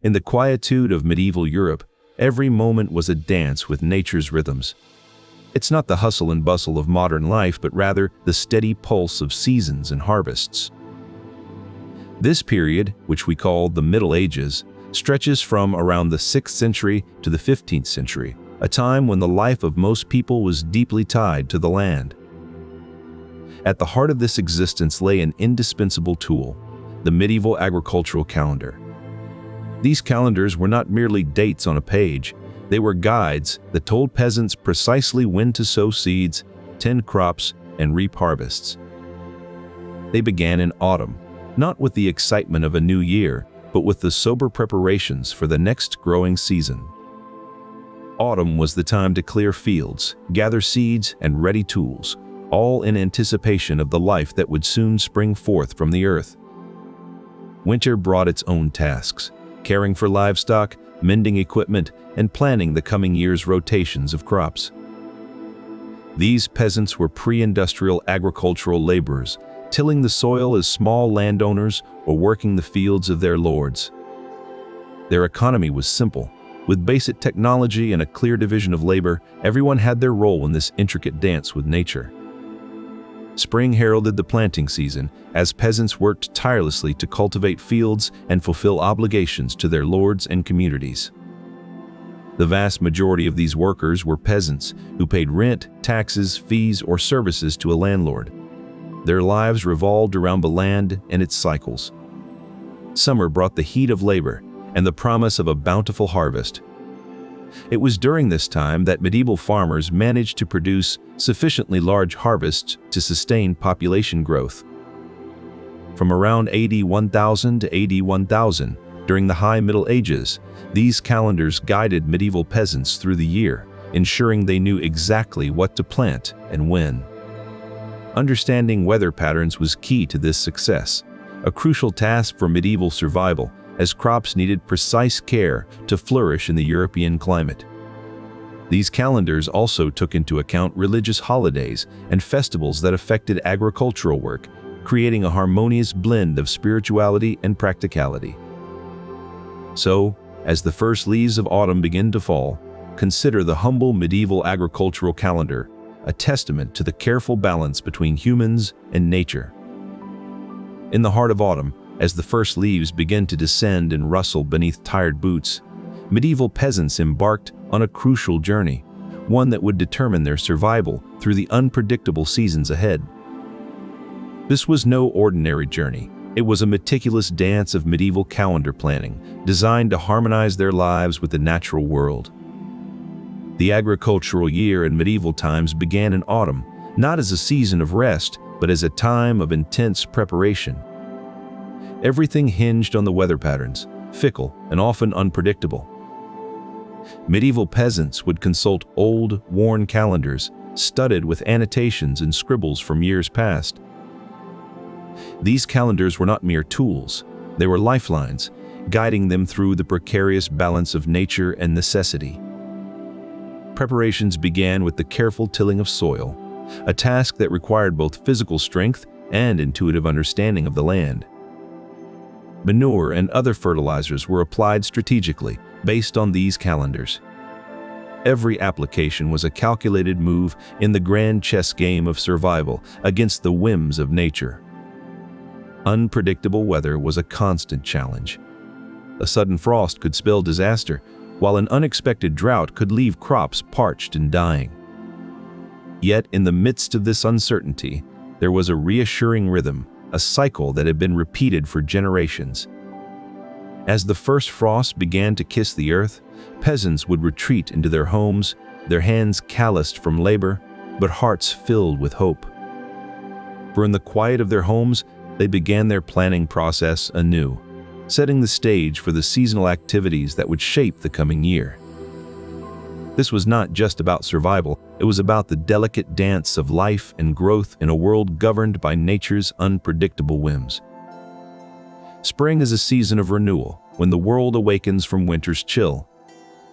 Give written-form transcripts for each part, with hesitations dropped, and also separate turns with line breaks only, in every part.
In the quietude of medieval Europe, every moment was a dance with nature's rhythms. It's not the hustle and bustle of modern life, but rather the steady pulse of seasons and harvests. This period, which we call the Middle Ages, stretches from around the 6th century to the 15th century, a time when the life of most people was deeply tied to the land. At the heart of this existence lay an indispensable tool, the medieval agricultural calendar. These calendars were not merely dates on a page, they were guides that told peasants precisely when to sow seeds, tend crops, and reap harvests. They began in autumn, not with the excitement of a new year, but with the sober preparations for the next growing season. Autumn was the time to clear fields, gather seeds, and ready tools, all in anticipation of the life that would soon spring forth from the earth. Winter brought its own tasks, caring for livestock, mending equipment, and planning the coming year's rotations of crops. These peasants were pre-industrial agricultural laborers, tilling the soil as small landowners or working the fields of their lords. Their economy was simple. With basic technology and a clear division of labor, everyone had their role in this intricate dance with nature. Spring heralded the planting season, as peasants worked tirelessly to cultivate fields and fulfill obligations to their lords and communities. The vast majority of these workers were peasants who paid rent, taxes, fees, or services to a landlord. Their lives revolved around the land and its cycles. Summer brought the heat of labor and the promise of a bountiful harvest. It was during this time that medieval farmers managed to produce sufficiently large harvests to sustain population growth. From around AD 1000 to AD 1000, during the High Middle Ages, these calendars guided medieval peasants through the year, ensuring they knew exactly what to plant and when. Understanding weather patterns was key to this success, a crucial task for medieval survival, as crops needed precise care to flourish in the European climate. These calendars also took into account religious holidays and festivals that affected agricultural work, creating a harmonious blend of spirituality and practicality. So, as the first leaves of autumn begin to fall, consider the humble medieval agricultural calendar, a testament to the careful balance between humans and nature. In the heart of autumn, as the first leaves begin to descend and rustle beneath tired boots, medieval peasants embarked on a crucial journey, one that would determine their survival through the unpredictable seasons ahead. This was no ordinary journey. It was a meticulous dance of medieval calendar planning, designed to harmonize their lives with the natural world. The agricultural year in medieval times began in autumn, not as a season of rest, but as a time of intense preparation. Everything hinged on the weather patterns, fickle and often unpredictable. Medieval peasants would consult old, worn calendars, studded with annotations and scribbles from years past. These calendars were not mere tools, they were lifelines, guiding them through the precarious balance of nature and necessity. Preparations began with the careful tilling of soil, a task that required both physical strength and intuitive understanding of the land. Manure and other fertilizers were applied strategically, based on these calendars. Every application was a calculated move in the grand chess game of survival against the whims of nature. Unpredictable weather was a constant challenge. A sudden frost could spell disaster, while an unexpected drought could leave crops parched and dying. Yet, in the midst of this uncertainty, there was a reassuring rhythm, a cycle that had been repeated for generations. As the first frost began to kiss the earth, peasants would retreat into their homes, their hands calloused from labor, but hearts filled with hope. For in the quiet of their homes, they began their planning process anew, setting the stage for the seasonal activities that would shape the coming year. This was not just about survival, it was about the delicate dance of life and growth in a world governed by nature's unpredictable whims. Spring is a season of renewal, when the world awakens from winter's chill.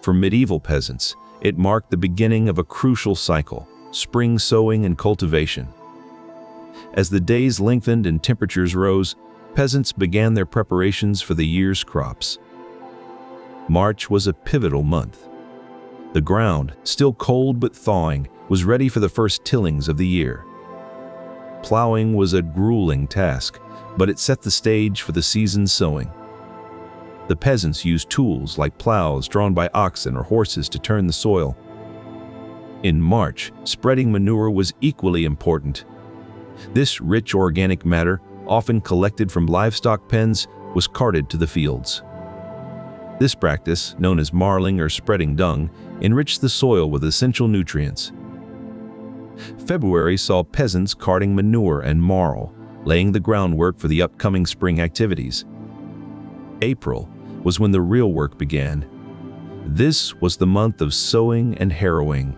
For medieval peasants, it marked the beginning of a crucial cycle, spring sowing and cultivation. As the days lengthened and temperatures rose, peasants began their preparations for the year's crops. March was a pivotal month. The ground, still cold but thawing, was ready for the first tillings of the year. Plowing was a grueling task, but it set the stage for the season's sowing. The peasants used tools like plows drawn by oxen or horses to turn the soil. In March, spreading manure was equally important. This rich organic matter, often collected from livestock pens, was carted to the fields. This practice, known as marling or spreading dung, enriched the soil with essential nutrients. February saw peasants carting manure and marl, laying the groundwork for the upcoming spring activities. April was when the real work began. This was the month of sowing and harrowing.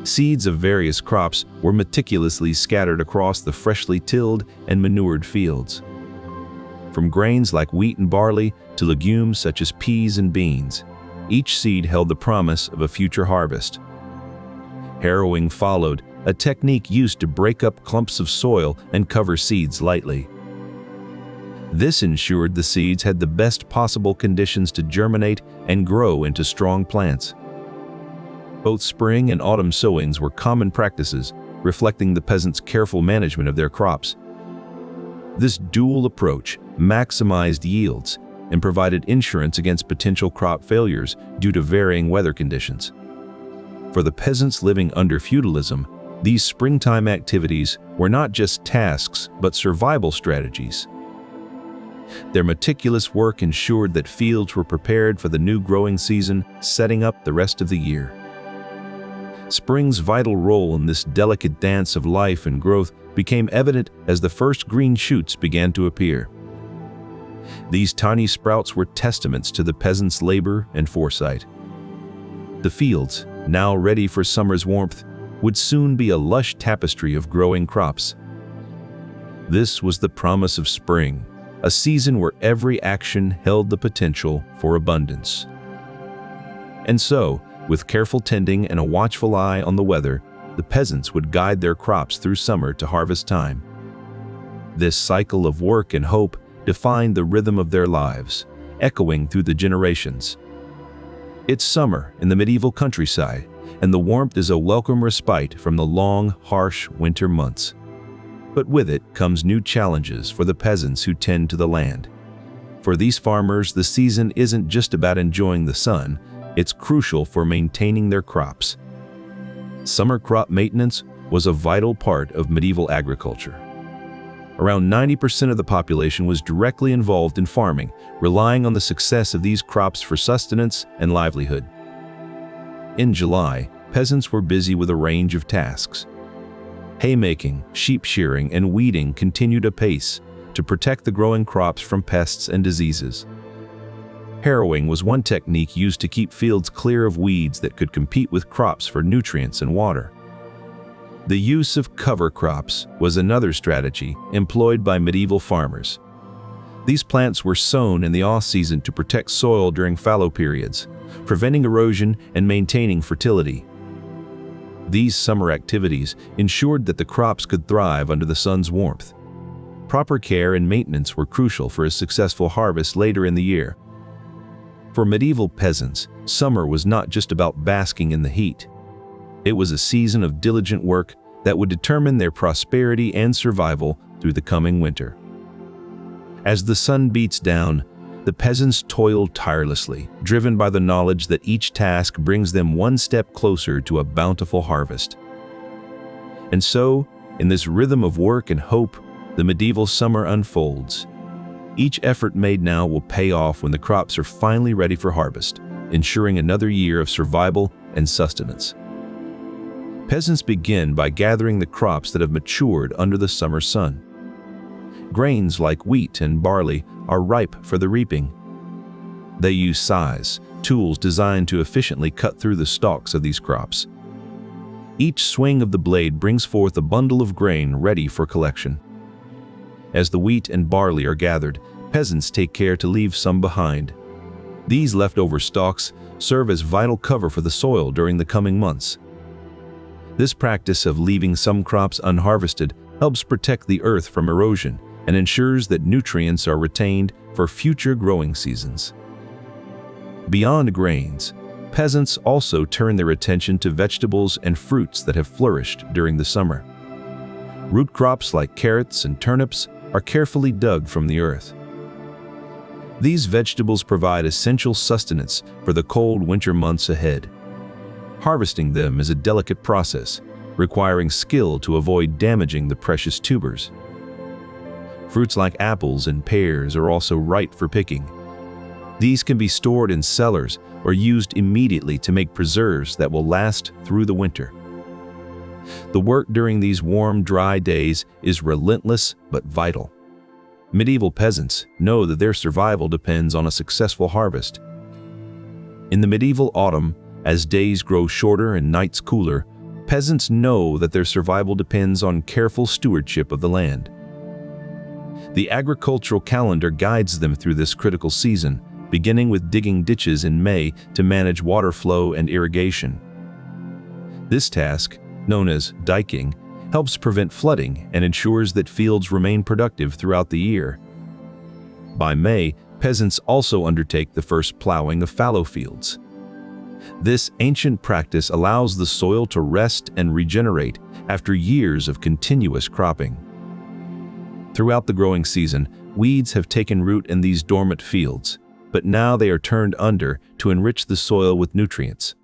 Seeds of various crops were meticulously scattered across the freshly tilled and manured fields. From grains like wheat and barley to legumes such as peas and beans, each seed held the promise of a future harvest. Harrowing followed, a technique used to break up clumps of soil and cover seeds lightly. This ensured the seeds had the best possible conditions to germinate and grow into strong plants. Both spring and autumn sowings were common practices, reflecting the peasants' careful management of their crops. This dual approach maximized yields and provided insurance against potential crop failures due to varying weather conditions. For the peasants living under feudalism, these springtime activities were not just tasks but survival strategies. Their meticulous work ensured that fields were prepared for the new growing season, setting up the rest of the year. Spring's vital role in this delicate dance of life and growth became evident as the first green shoots began to appear. These tiny sprouts were testaments to the peasants' labor and foresight. The fields, now ready for summer's warmth, would soon be a lush tapestry of growing crops. This was the promise of spring, a season where every action held the potential for abundance. And so, with careful tending and a watchful eye on the weather, the peasants would guide their crops through summer to harvest time. This cycle of work and hope defined the rhythm of their lives, echoing through the generations. It's summer in the medieval countryside, and the warmth is a welcome respite from the long, harsh winter months. But with it comes new challenges for the peasants who tend to the land. For these farmers, the season isn't just about enjoying the sun, it's crucial for maintaining their crops. Summer crop maintenance was a vital part of medieval agriculture. Around 90% of the population was directly involved in farming, relying on the success of these crops for sustenance and livelihood. In July, peasants were busy with a range of tasks. Haymaking, sheep-shearing, and weeding continued apace to protect the growing crops from pests and diseases. Harrowing was one technique used to keep fields clear of weeds that could compete with crops for nutrients and water. The use of cover crops was another strategy employed by medieval farmers. These plants were sown in the off-season to protect soil during fallow periods, preventing erosion and maintaining fertility. These summer activities ensured that the crops could thrive under the sun's warmth. Proper care and maintenance were crucial for a successful harvest later in the year. For medieval peasants, summer was not just about basking in the heat. It was a season of diligent work that would determine their prosperity and survival through the coming winter. As the sun beats down, the peasants toil tirelessly, driven by the knowledge that each task brings them one step closer to a bountiful harvest. And so, in this rhythm of work and hope, the medieval summer unfolds. Each effort made now will pay off when the crops are finally ready for harvest, ensuring another year of survival and sustenance. Peasants begin by gathering the crops that have matured under the summer sun. Grains like wheat and barley are ripe for the reaping. They use scythes, tools designed to efficiently cut through the stalks of these crops. Each swing of the blade brings forth a bundle of grain ready for collection. As the wheat and barley are gathered, peasants take care to leave some behind. These leftover stalks serve as vital cover for the soil during the coming months. This practice of leaving some crops unharvested helps protect the earth from erosion and ensures that nutrients are retained for future growing seasons. Beyond grains, peasants also turn their attention to vegetables and fruits that have flourished during the summer. Root crops like carrots and turnips are carefully dug from the earth. These vegetables provide essential sustenance for the cold winter months ahead. Harvesting them is a delicate process, requiring skill to avoid damaging the precious tubers. Fruits like apples and pears are also ripe for picking. These can be stored in cellars or used immediately to make preserves that will last through the winter. The work during these warm, dry days is relentless but vital. Medieval peasants know that their survival depends on a successful harvest. In the medieval autumn, as days grow shorter and nights cooler, peasants know that their survival depends on careful stewardship of the land. The agricultural calendar guides them through this critical season, beginning with digging ditches in May to manage water flow and irrigation. This task, known as diking, helps prevent flooding and ensures that fields remain productive throughout the year. By May, peasants also undertake the first plowing of fallow fields. This ancient practice allows the soil to rest and regenerate after years of continuous cropping. Throughout the growing season, weeds have taken root in these dormant fields, but now they are turned under to enrich the soil with nutrients.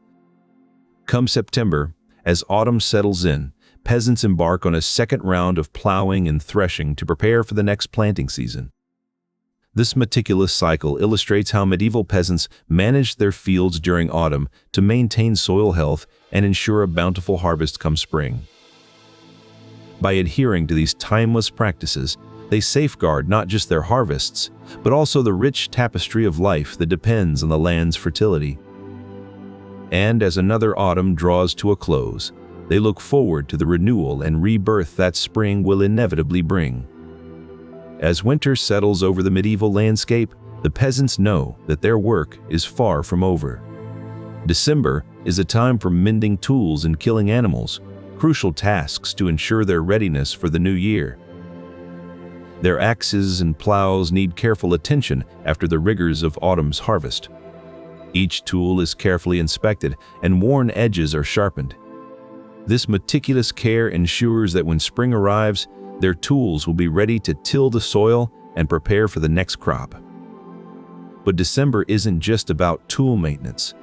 Come September, as autumn settles in, peasants embark on a second round of plowing and threshing to prepare for the next planting season. This meticulous cycle illustrates how medieval peasants managed their fields during autumn to maintain soil health and ensure a bountiful harvest come spring. By adhering to these timeless practices, they safeguard not just their harvests, but also the rich tapestry of life that depends on the land's fertility. And as another autumn draws to a close, they look forward to the renewal and rebirth that spring will inevitably bring. As winter settles over the medieval landscape, the peasants know that their work is far from over. December is a time for mending tools and killing animals, crucial tasks to ensure their readiness for the new year. Their axes and plows need careful attention after the rigors of autumn's harvest. Each tool is carefully inspected and worn edges are sharpened. This meticulous care ensures that when spring arrives, their tools will be ready to till the soil and prepare for the next crop. But December isn't just about tool maintenance.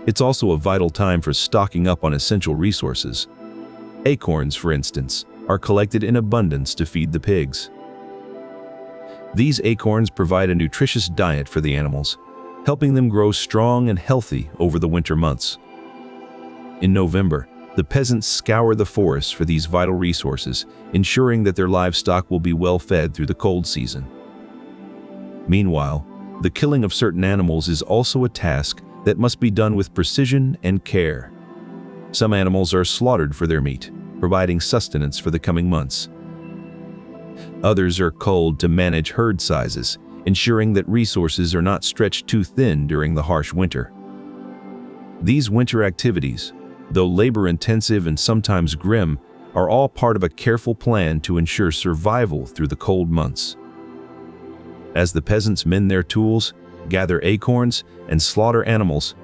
It's also a vital time for stocking up on essential resources. Acorns, for instance, are collected in abundance to feed the pigs. These acorns provide a nutritious diet for the animals, helping them grow strong and healthy over the winter months. In November, the peasants scour the forests for these vital resources, ensuring that their livestock will be well fed through the cold season. Meanwhile, the killing of certain animals is also a task that must be done with precision and care. Some animals are slaughtered for their meat, providing sustenance for the coming months. Others are culled to manage herd sizes, ensuring that resources are not stretched too thin during the harsh winter. These winter activities, though labor-intensive and sometimes grim, are all part of a careful plan to ensure survival through the cold months. As the peasants mend their tools, gather acorns, and slaughter animals,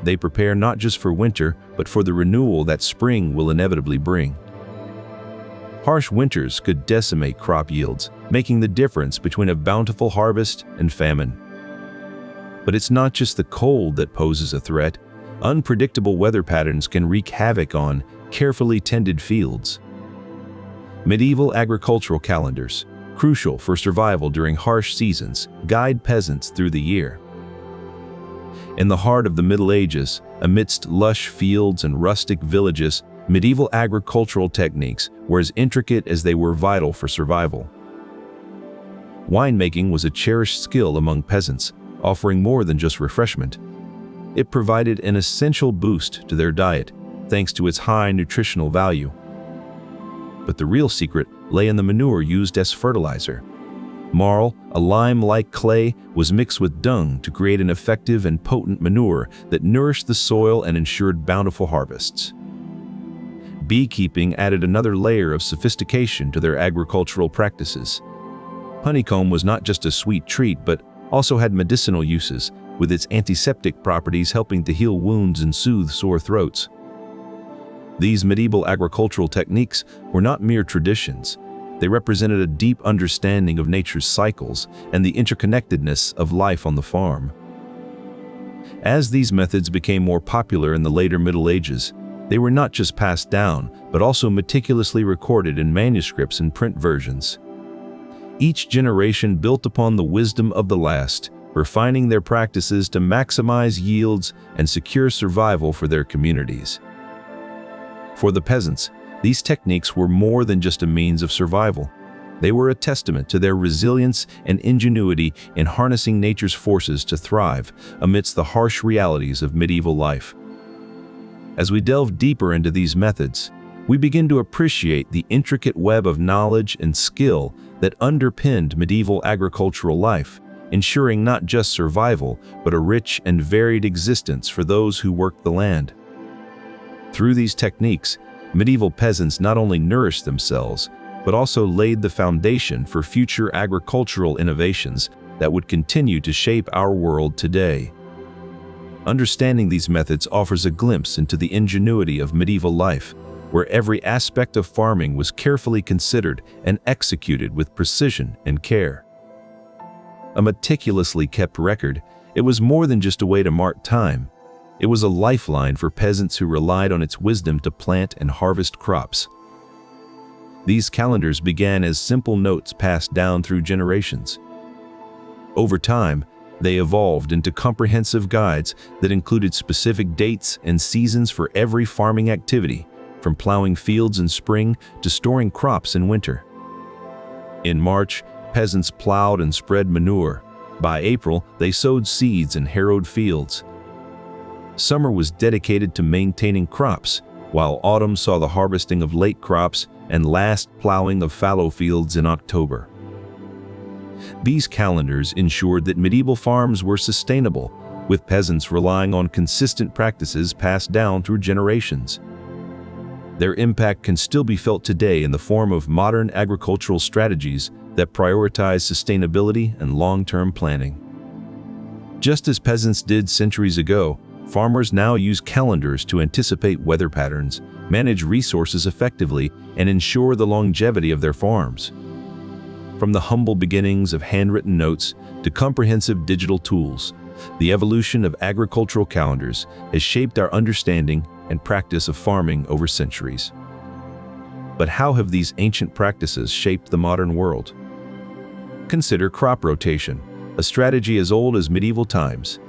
they prepare not just for winter, but for the renewal that spring will inevitably bring. Harsh winters could decimate crop yields, making the difference between a bountiful harvest and famine. But it's not just the cold that poses a threat. Unpredictable weather patterns can wreak havoc on carefully tended fields. Medieval agricultural calendars, crucial for survival during harsh seasons, guide peasants through the year. In the heart of the Middle Ages, amidst lush fields and rustic villages, medieval agricultural techniques were as intricate as they were vital for survival. Winemaking was a cherished skill among peasants, offering more than just refreshment. It provided an essential boost to their diet, thanks to its high nutritional value. But the real secret lay in the manure used as fertilizer. Marl, a lime-like clay, was mixed with dung to create an effective and potent manure that nourished the soil and ensured bountiful harvests. Beekeeping added another layer of sophistication to their agricultural practices. Honeycomb was not just a sweet treat, but also had medicinal uses, with its antiseptic properties helping to heal wounds and soothe sore throats. These medieval agricultural techniques were not mere traditions. They represented a deep understanding of nature's cycles and the interconnectedness of life on the farm. As these methods became more popular in the later Middle Ages, they were not just passed down, but also meticulously recorded in manuscripts and print versions. Each generation built upon the wisdom of the last, refining their practices to maximize yields and secure survival for their communities. For the peasants, these techniques were more than just a means of survival. They were a testament to their resilience and ingenuity in harnessing nature's forces to thrive amidst the harsh realities of medieval life. As we delve deeper into these methods, we begin to appreciate the intricate web of knowledge and skill that underpinned medieval agricultural life, ensuring not just survival, but a rich and varied existence for those who worked the land. Through these techniques, medieval peasants not only nourished themselves, but also laid the foundation for future agricultural innovations that would continue to shape our world today. Understanding these methods offers a glimpse into the ingenuity of medieval life, where every aspect of farming was carefully considered and executed with precision and care. A meticulously kept record, it was more than just a way to mark time. It was a lifeline for peasants who relied on its wisdom to plant and harvest crops. These calendars began as simple notes passed down through generations. Over time, they evolved into comprehensive guides that included specific dates and seasons for every farming activity, from plowing fields in spring to storing crops in winter. In March, peasants plowed and spread manure. By April, they sowed seeds and harrowed fields. Summer was dedicated to maintaining crops, while autumn saw the harvesting of late crops and last plowing of fallow fields in October. These calendars ensured that medieval farms were sustainable, with peasants relying on consistent practices passed down through generations. Their impact can still be felt today in the form of modern agricultural strategies that prioritize sustainability and long-term planning. Just as peasants did centuries ago, farmers now use calendars to anticipate weather patterns, manage resources effectively, and ensure the longevity of their farms. From the humble beginnings of handwritten notes to comprehensive digital tools, the evolution of agricultural calendars has shaped our understanding and practice of farming over centuries. But how have these ancient practices shaped the modern world? Consider crop rotation, a strategy as old as medieval times.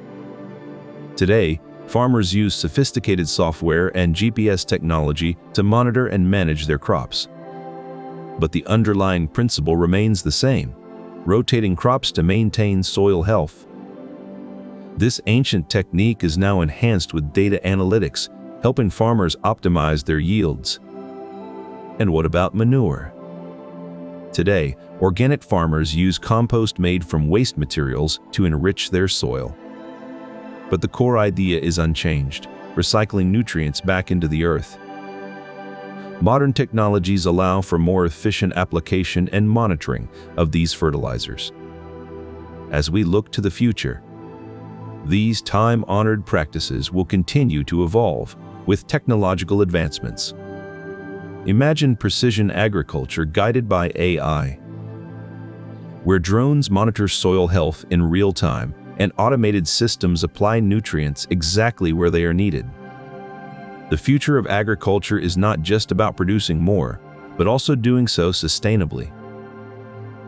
Today, farmers use sophisticated software and GPS technology to monitor and manage their crops. But the underlying principle remains the same: rotating crops to maintain soil health. This ancient technique is now enhanced with data analytics, helping farmers optimize their yields. And what about manure? Today, organic farmers use compost made from waste materials to enrich their soil. But the core idea is unchanged: recycling nutrients back into the earth. Modern technologies allow for more efficient application and monitoring of these fertilizers. As we look to the future, these time-honored practices will continue to evolve with technological advancements. Imagine precision agriculture guided by AI, where drones monitor soil health in real time and automated systems apply nutrients exactly where they are needed. The future of agriculture is not just about producing more, but also doing so sustainably.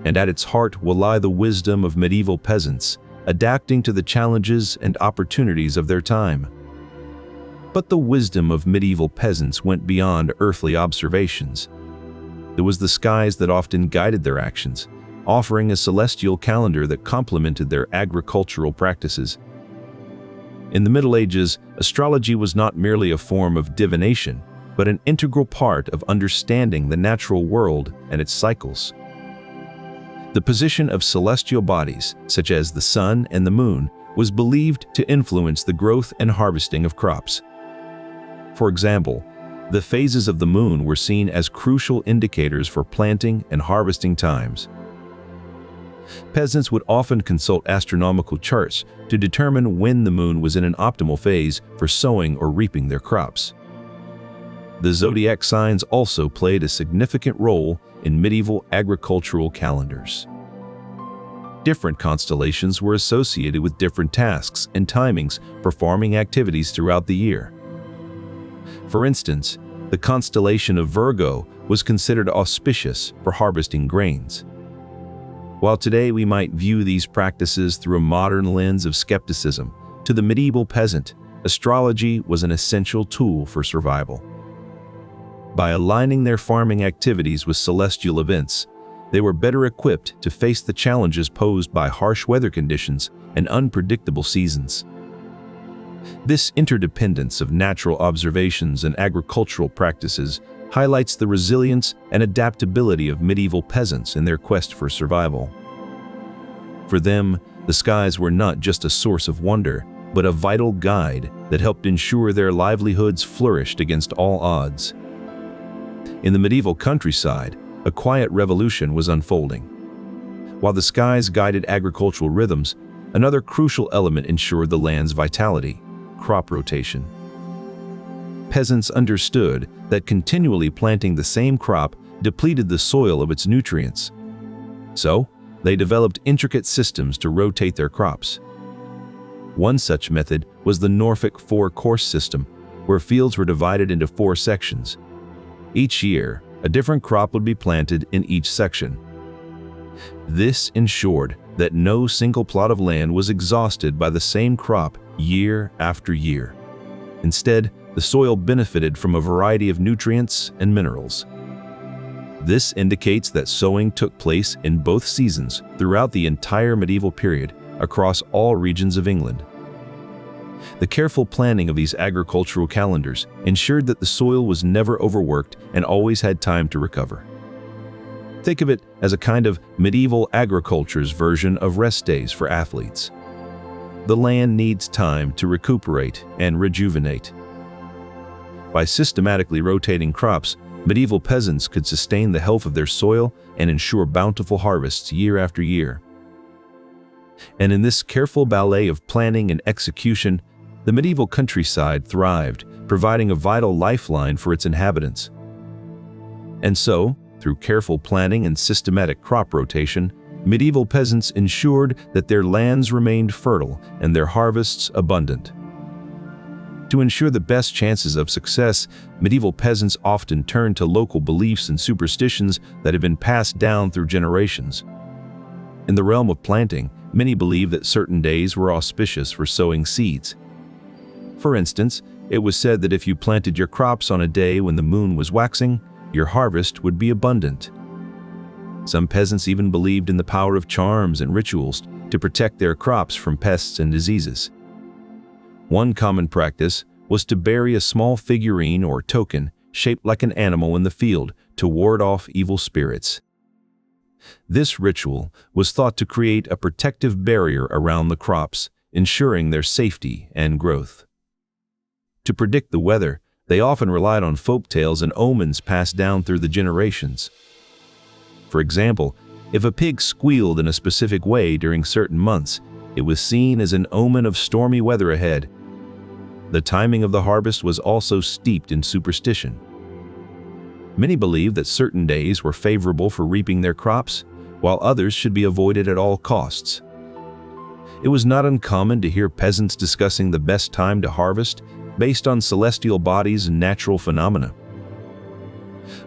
And at its heart will lie the wisdom of medieval peasants, adapting to the challenges and opportunities of their time. But the wisdom of medieval peasants went beyond earthly observations. It was the skies that often guided their actions, offering a celestial calendar that complemented their agricultural practices. In the Middle Ages, astrology was not merely a form of divination, but an integral part of understanding the natural world and its cycles. The position of celestial bodies, such as the sun and the moon, was believed to influence the growth and harvesting of crops. For example, the phases of the moon were seen as crucial indicators for planting and harvesting times. Peasants would often consult astronomical charts to determine when the moon was in an optimal phase for sowing or reaping their crops. The zodiac signs also played a significant role in medieval agricultural calendars. Different constellations were associated with different tasks and timings for farming activities throughout the year. For instance, the constellation of Virgo was considered auspicious for harvesting grains. While today we might view these practices through a modern lens of skepticism, to the medieval peasant, astrology was an essential tool for survival. By aligning their farming activities with celestial events, they were better equipped to face the challenges posed by harsh weather conditions and unpredictable seasons. This interdependence of natural observations and agricultural practices highlights the resilience and adaptability of medieval peasants in their quest for survival. For them, the skies were not just a source of wonder, but a vital guide that helped ensure their livelihoods flourished against all odds. In the medieval countryside, a quiet revolution was unfolding. While the skies guided agricultural rhythms, another crucial element ensured the land's vitality: crop rotation. Peasants understood that continually planting the same crop depleted the soil of its nutrients. So, they developed intricate systems to rotate their crops. One such method was the Norfolk four-course system, where fields were divided into 4 sections. Each year, a different crop would be planted in each section. This ensured that no single plot of land was exhausted by the same crop year after year. Instead, the soil benefited from a variety of nutrients and minerals. This indicates that sowing took place in both seasons throughout the entire medieval period across all regions of England. The careful planning of these agricultural calendars ensured that the soil was never overworked and always had time to recover. Think of it as a kind of medieval agriculture's version of rest days for athletes. The land needs time to recuperate and rejuvenate. By systematically rotating crops, medieval peasants could sustain the health of their soil and ensure bountiful harvests year after year. And in this careful ballet of planning and execution, the medieval countryside thrived, providing a vital lifeline for its inhabitants. And so, through careful planning and systematic crop rotation, medieval peasants ensured that their lands remained fertile and their harvests abundant. To ensure the best chances of success, medieval peasants often turned to local beliefs and superstitions that had been passed down through generations. In the realm of planting, many believed that certain days were auspicious for sowing seeds. For instance, it was said that if you planted your crops on a day when the moon was waxing, your harvest would be abundant. Some peasants even believed in the power of charms and rituals to protect their crops from pests and diseases. One common practice was to bury a small figurine or token shaped like an animal in the field to ward off evil spirits. This ritual was thought to create a protective barrier around the crops, ensuring their safety and growth. To predict the weather, they often relied on folk tales and omens passed down through the generations. For example, if a pig squealed in a specific way during certain months, it was seen as an omen of stormy weather ahead. The timing of the harvest was also steeped in superstition. Many believed that certain days were favorable for reaping their crops, while others should be avoided at all costs. It was not uncommon to hear peasants discussing the best time to harvest based on celestial bodies and natural phenomena.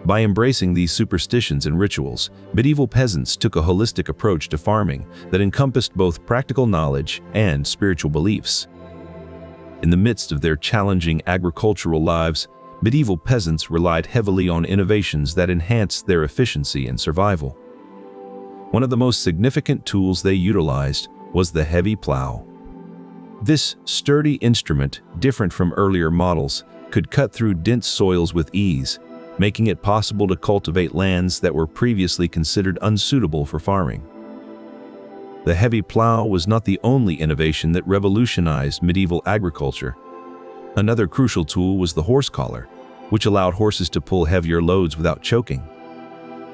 By embracing these superstitions and rituals, medieval peasants took a holistic approach to farming that encompassed both practical knowledge and spiritual beliefs. In the midst of their challenging agricultural lives, medieval peasants relied heavily on innovations that enhanced their efficiency and survival. One of the most significant tools they utilized was the heavy plow. This sturdy instrument, different from earlier models, could cut through dense soils with ease, making it possible to cultivate lands that were previously considered unsuitable for farming. The heavy plow was not the only innovation that revolutionized medieval agriculture. Another crucial tool was the horse collar, which allowed horses to pull heavier loads without choking.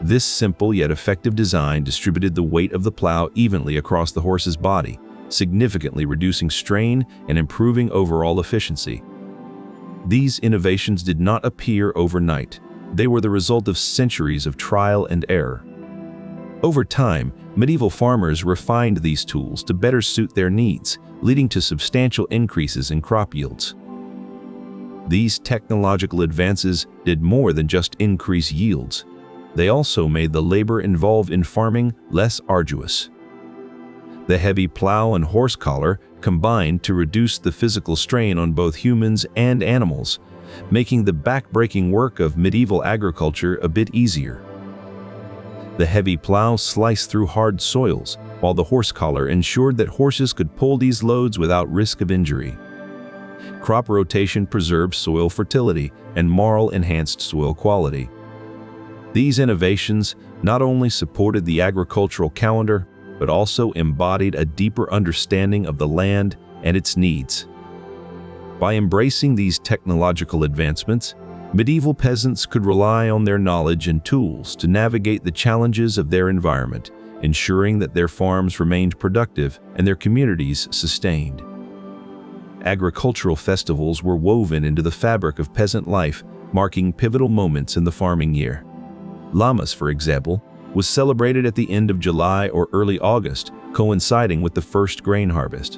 This simple yet effective design distributed the weight of the plow evenly across the horse's body, significantly reducing strain and improving overall efficiency. These innovations did not appear overnight. They were the result of centuries of trial and error. Over time, medieval farmers refined these tools to better suit their needs, leading to substantial increases in crop yields. These technological advances did more than just increase yields. They also made the labor involved in farming less arduous. The heavy plow and horse collar combined to reduce the physical strain on both humans and animals, making the back-breaking work of medieval agriculture a bit easier. The heavy plow sliced through hard soils, while the horse collar ensured that horses could pull these loads without risk of injury. Crop rotation preserved soil fertility, and marl enhanced soil quality. These innovations not only supported the agricultural calendar, but also embodied a deeper understanding of the land and its needs. By embracing these technological advancements, medieval peasants could rely on their knowledge and tools to navigate the challenges of their environment, ensuring that their farms remained productive and their communities sustained. Agricultural festivals were woven into the fabric of peasant life, marking pivotal moments in the farming year. Lammas, for example, was celebrated at the end of July or early August, coinciding with the first grain harvest.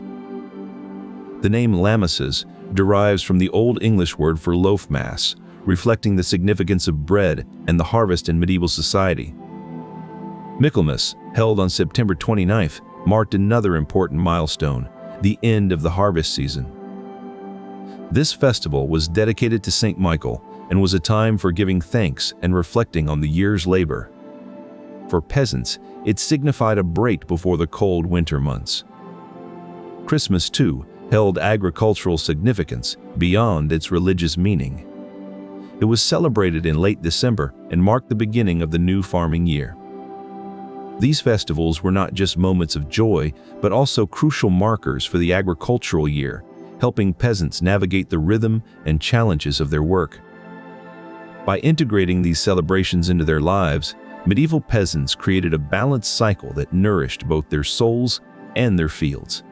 The name Lammases derives from the Old English word for loaf mass, reflecting the significance of bread and the harvest in medieval society. Michaelmas, held on September 29th, marked another important milestone, the end of the harvest season. This festival was dedicated to Saint Michael and was a time for giving thanks and reflecting on the year's labor. For peasants, it signified a break before the cold winter months. Christmas, too, held agricultural significance beyond its religious meaning. It was celebrated in late December and marked the beginning of the new farming year. These festivals were not just moments of joy, but also crucial markers for the agricultural year, helping peasants navigate the rhythm and challenges of their work. By integrating these celebrations into their lives, medieval peasants created a balanced cycle that nourished both their souls and their fields.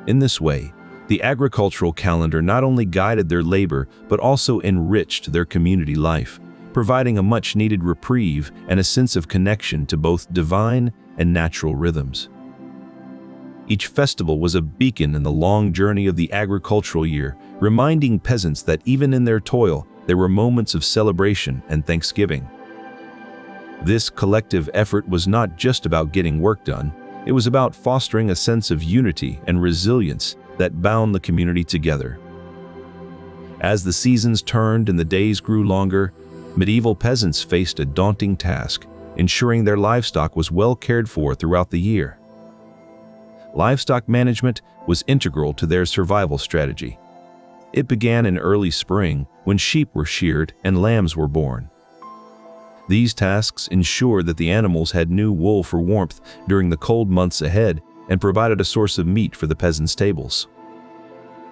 In this way, the agricultural calendar not only guided their labor but also enriched their community life, providing a much-needed reprieve and a sense of connection to both divine and natural rhythms. Each festival was a beacon in the long journey of the agricultural year, reminding peasants that even in their toil, there were moments of celebration and thanksgiving. This collective effort was not just about getting work done, it was about fostering a sense of unity and resilience that bound the community together. As the seasons turned and the days grew longer, medieval peasants faced a daunting task, ensuring their livestock was well cared for throughout the year. Livestock management was integral to their survival strategy. It began in early spring when sheep were sheared and lambs were born. These tasks ensured that the animals had new wool for warmth during the cold months ahead and provided a source of meat for the peasants' tables.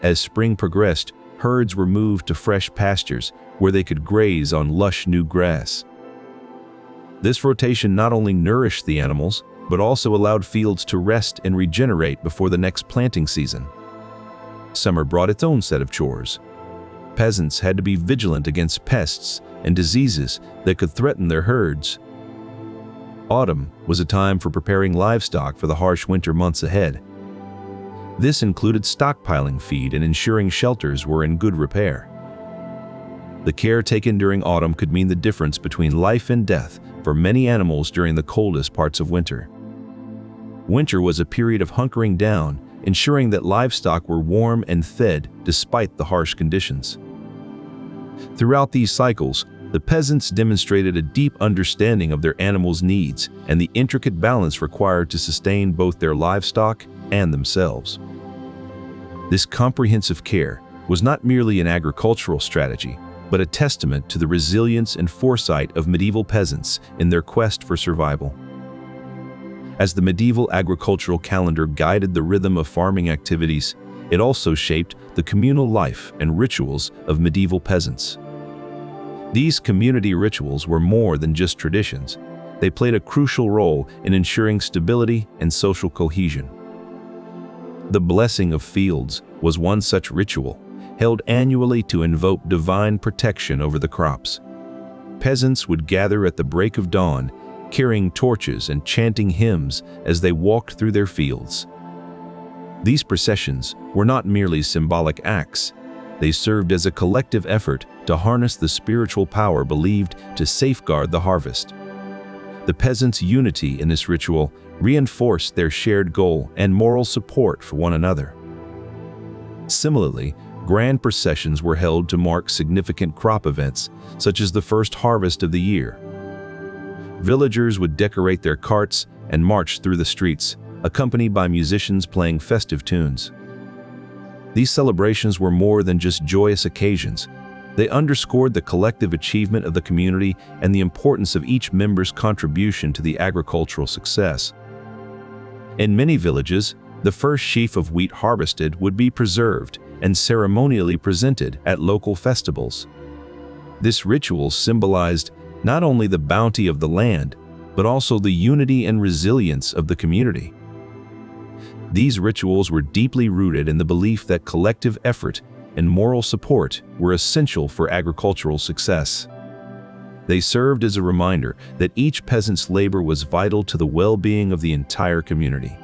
As spring progressed, herds were moved to fresh pastures where they could graze on lush new grass. This rotation not only nourished the animals, but also allowed fields to rest and regenerate before the next planting season. Summer brought its own set of chores. Peasants had to be vigilant against pests and diseases that could threaten their herds. Autumn was a time for preparing livestock for the harsh winter months ahead. This included stockpiling feed and ensuring shelters were in good repair. The care taken during autumn could mean the difference between life and death for many animals during the coldest parts of winter. Winter was a period of hunkering down, ensuring that livestock were warm and fed despite the harsh conditions. Throughout these cycles, the peasants demonstrated a deep understanding of their animals' needs and the intricate balance required to sustain both their livestock and themselves. This comprehensive care was not merely an agricultural strategy, but a testament to the resilience and foresight of medieval peasants in their quest for survival. As the medieval agricultural calendar guided the rhythm of farming activities, it also shaped the communal life and rituals of medieval peasants. These community rituals were more than just traditions. They played a crucial role in ensuring stability and social cohesion. The blessing of fields was one such ritual, held annually to invoke divine protection over the crops. Peasants would gather at the break of dawn, carrying torches and chanting hymns as they walked through their fields. These processions were not merely symbolic acts. They served as a collective effort to harness the spiritual power believed to safeguard the harvest. The peasants' unity in this ritual reinforced their shared goal and moral support for one another. Similarly, grand processions were held to mark significant crop events, such as the first harvest of the year. Villagers would decorate their carts and march through the streets, accompanied by musicians playing festive tunes. These celebrations were more than just joyous occasions. They underscored the collective achievement of the community and the importance of each member's contribution to the agricultural success. In many villages, the first sheaf of wheat harvested would be preserved and ceremonially presented at local festivals. This ritual symbolized not only the bounty of the land, but also the unity and resilience of the community. These rituals were deeply rooted in the belief that collective effort and moral support were essential for agricultural success. They served as a reminder that each peasant's labor was vital to the well-being of the entire community.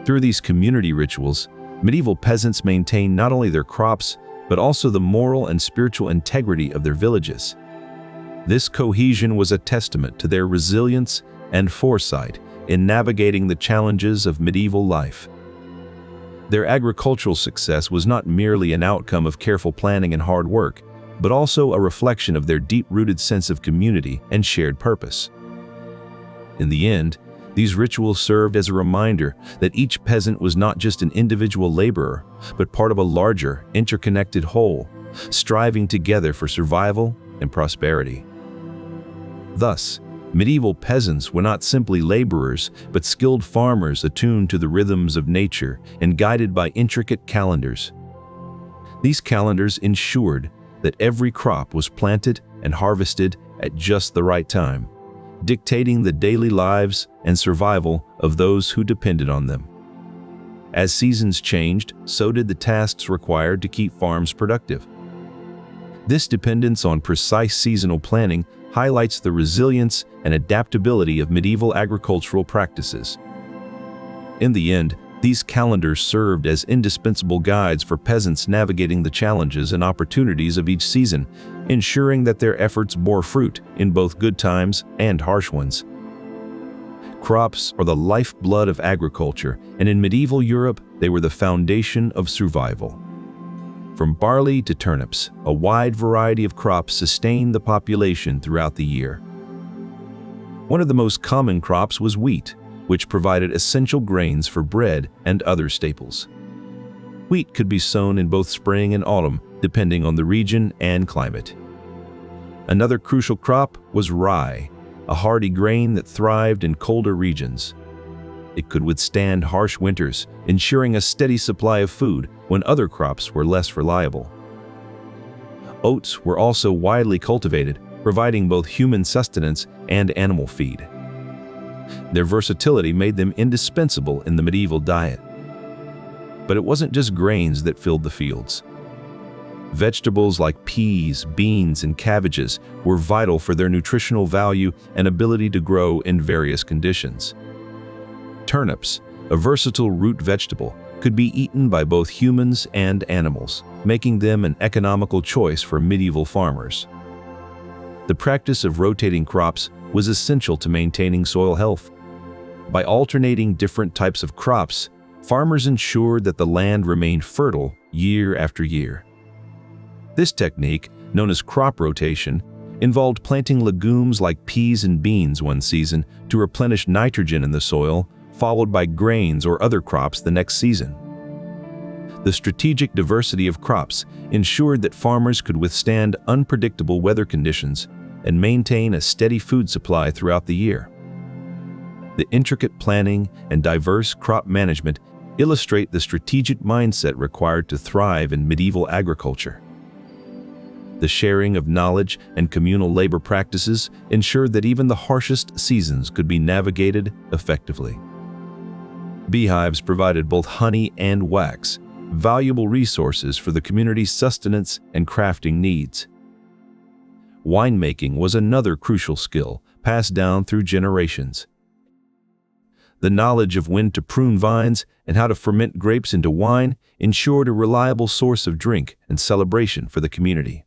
Through these community rituals, medieval peasants maintained not only their crops, but also the moral and spiritual integrity of their villages. This cohesion was a testament to their resilience and foresight in navigating the challenges of medieval life. Their agricultural success was not merely an outcome of careful planning and hard work, but also a reflection of their deep-rooted sense of community and shared purpose. In the end, these rituals served as a reminder that each peasant was not just an individual laborer, but part of a larger, interconnected whole, striving together for survival and prosperity. Thus, medieval peasants were not simply laborers, but skilled farmers attuned to the rhythms of nature and guided by intricate calendars. These calendars ensured that every crop was planted and harvested at just the right time, dictating the daily lives and survival of those who depended on them. As seasons changed, so did the tasks required to keep farms productive. This dependence on precise seasonal planning highlights the resilience and adaptability of medieval agricultural practices. In the end, these calendars served as indispensable guides for peasants navigating the challenges and opportunities of each season, ensuring that their efforts bore fruit in both good times and harsh ones. Crops are the lifeblood of agriculture, and in medieval Europe, they were the foundation of survival. From barley to turnips, a wide variety of crops sustained the population throughout the year. One of the most common crops was wheat, which provided essential grains for bread and other staples. Wheat could be sown in both spring and autumn, depending on the region and climate. Another crucial crop was rye, a hardy grain that thrived in colder regions. It could withstand harsh winters, ensuring a steady supply of food when other crops were less reliable. Oats were also widely cultivated, providing both human sustenance and animal feed. Their versatility made them indispensable in the medieval diet. But it wasn't just grains that filled the fields. Vegetables like peas, beans, and cabbages were vital for their nutritional value and ability to grow in various conditions. Turnips, a versatile root vegetable, could be eaten by both humans and animals, making them an economical choice for medieval farmers. The practice of rotating crops was essential to maintaining soil health. By alternating different types of crops, farmers ensured that the land remained fertile year after year. This technique, known as crop rotation, involved planting legumes like peas and beans one season to replenish nitrogen in the soil, followed by grains or other crops the next season. The strategic diversity of crops ensured that farmers could withstand unpredictable weather conditions and maintain a steady food supply throughout the year. The intricate planning and diverse crop management illustrate the strategic mindset required to thrive in medieval agriculture. The sharing of knowledge and communal labor practices ensured that even the harshest seasons could be navigated effectively. Beehives provided both honey and wax, valuable resources for the community's sustenance and crafting needs. Winemaking was another crucial skill passed down through generations. The knowledge of when to prune vines and how to ferment grapes into wine ensured a reliable source of drink and celebration for the community.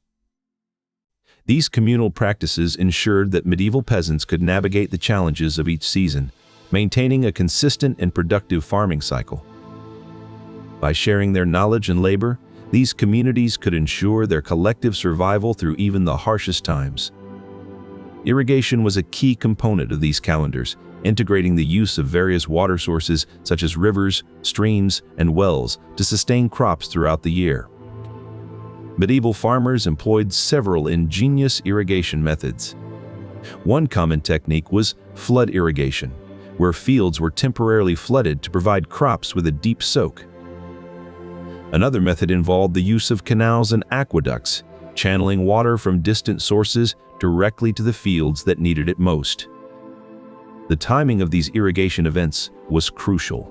These communal practices ensured that medieval peasants could navigate the challenges of each season, maintaining a consistent and productive farming cycle. By sharing their knowledge and labor, these communities could ensure their collective survival through even the harshest times. Irrigation was a key component of these calendars, integrating the use of various water sources such as rivers, streams, and wells to sustain crops throughout the year. Medieval farmers employed several ingenious irrigation methods. One common technique was flood irrigation, where fields were temporarily flooded to provide crops with a deep soak. Another method involved the use of canals and aqueducts, channeling water from distant sources directly to the fields that needed it most. The timing of these irrigation events was crucial.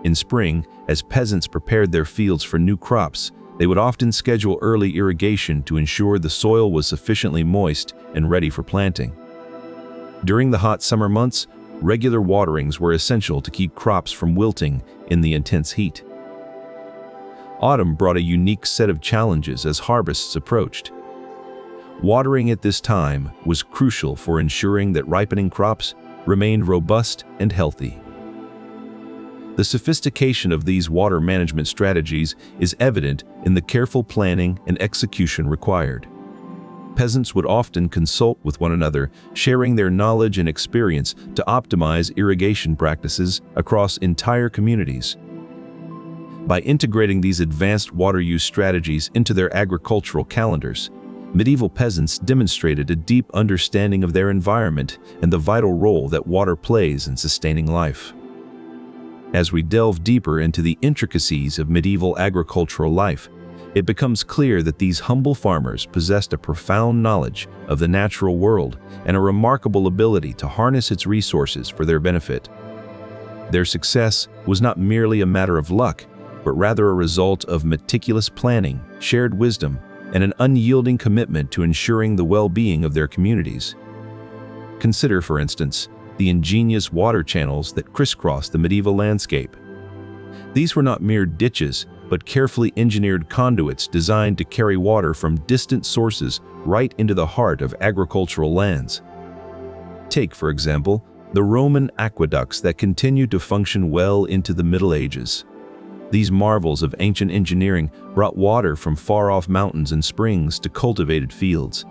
In spring, as peasants prepared their fields for new crops, they would often schedule early irrigation to ensure the soil was sufficiently moist and ready for planting. During the hot summer months, regular waterings were essential to keep crops from wilting in the intense heat. Autumn brought a unique set of challenges as harvests approached. Watering at this time was crucial for ensuring that ripening crops remained robust and healthy. The sophistication of these water management strategies is evident in the careful planning and execution required. Peasants would often consult with one another, sharing their knowledge and experience to optimize irrigation practices across entire communities. By integrating these advanced water use strategies into their agricultural calendars, medieval peasants demonstrated a deep understanding of their environment and the vital role that water plays in sustaining life. As we delve deeper into the intricacies of medieval agricultural life, it becomes clear that these humble farmers possessed a profound knowledge of the natural world and a remarkable ability to harness its resources for their benefit. Their success was not merely a matter of luck, but rather a result of meticulous planning, shared wisdom, and an unyielding commitment to ensuring the well-being of their communities. Consider, for instance, the ingenious water channels that crisscrossed the medieval landscape. These were not mere ditches, but carefully engineered conduits designed to carry water from distant sources right into the heart of agricultural lands. Take, for example, the Roman aqueducts that continued to function well into the Middle Ages. These marvels of ancient engineering brought water from far-off mountains and springs to cultivated fields.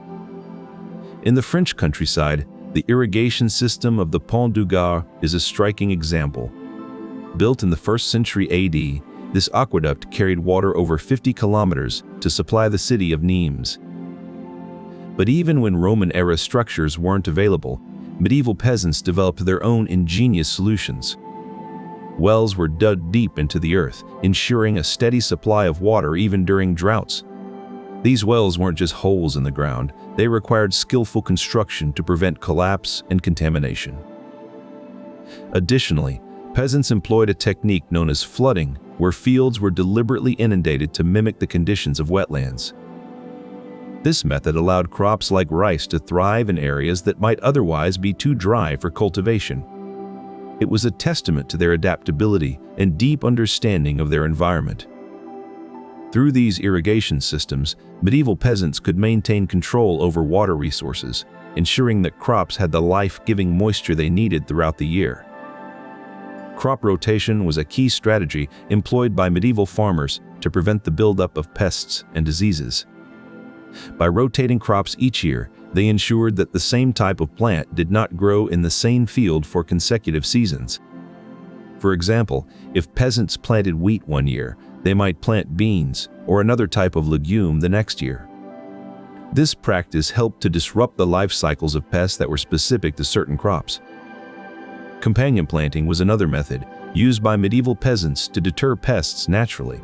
In the French countryside, the irrigation system of the Pont du Gard is a striking example. Built in the 1st century AD, this aqueduct carried water over 50 kilometers to supply the city of Nimes. But even when Roman-era structures weren't available, medieval peasants developed their own ingenious solutions. Wells were dug deep into the earth, ensuring a steady supply of water even during droughts. These wells weren't just holes in the ground, they required skillful construction to prevent collapse and contamination. Additionally, peasants employed a technique known as flooding, where fields were deliberately inundated to mimic the conditions of wetlands. This method allowed crops like rice to thrive in areas that might otherwise be too dry for cultivation. It was a testament to their adaptability and deep understanding of their environment. Through these irrigation systems, medieval peasants could maintain control over water resources, ensuring that crops had the life-giving moisture they needed throughout the year. Crop rotation was a key strategy employed by medieval farmers to prevent the buildup of pests and diseases. By rotating crops each year, they ensured that the same type of plant did not grow in the same field for consecutive seasons. For example, if peasants planted wheat one year, they might plant beans or another type of legume the next year. This practice helped to disrupt the life cycles of pests that were specific to certain crops. Companion planting was another method used by medieval peasants to deter pests naturally.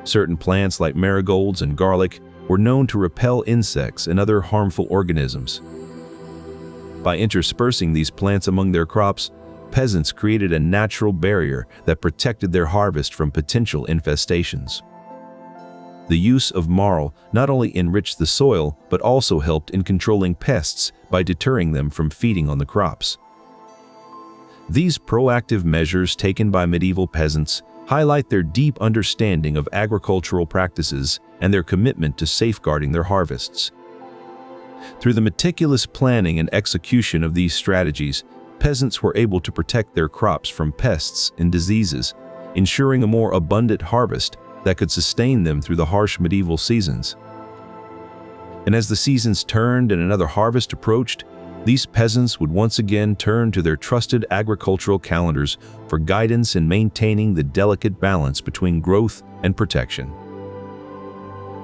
Certain plants like marigolds and garlic were known to repel insects and other harmful organisms. By interspersing these plants among their crops, peasants created a natural barrier that protected their harvest from potential infestations. The use of marl not only enriched the soil, but also helped in controlling pests by deterring them from feeding on the crops. These proactive measures taken by medieval peasants highlight their deep understanding of agricultural practices and their commitment to safeguarding their harvests. Through the meticulous planning and execution of these strategies, peasants were able to protect their crops from pests and diseases, ensuring a more abundant harvest that could sustain them through the harsh medieval seasons. And as the seasons turned and another harvest approached, these peasants would once again turn to their trusted agricultural calendars for guidance in maintaining the delicate balance between growth and protection.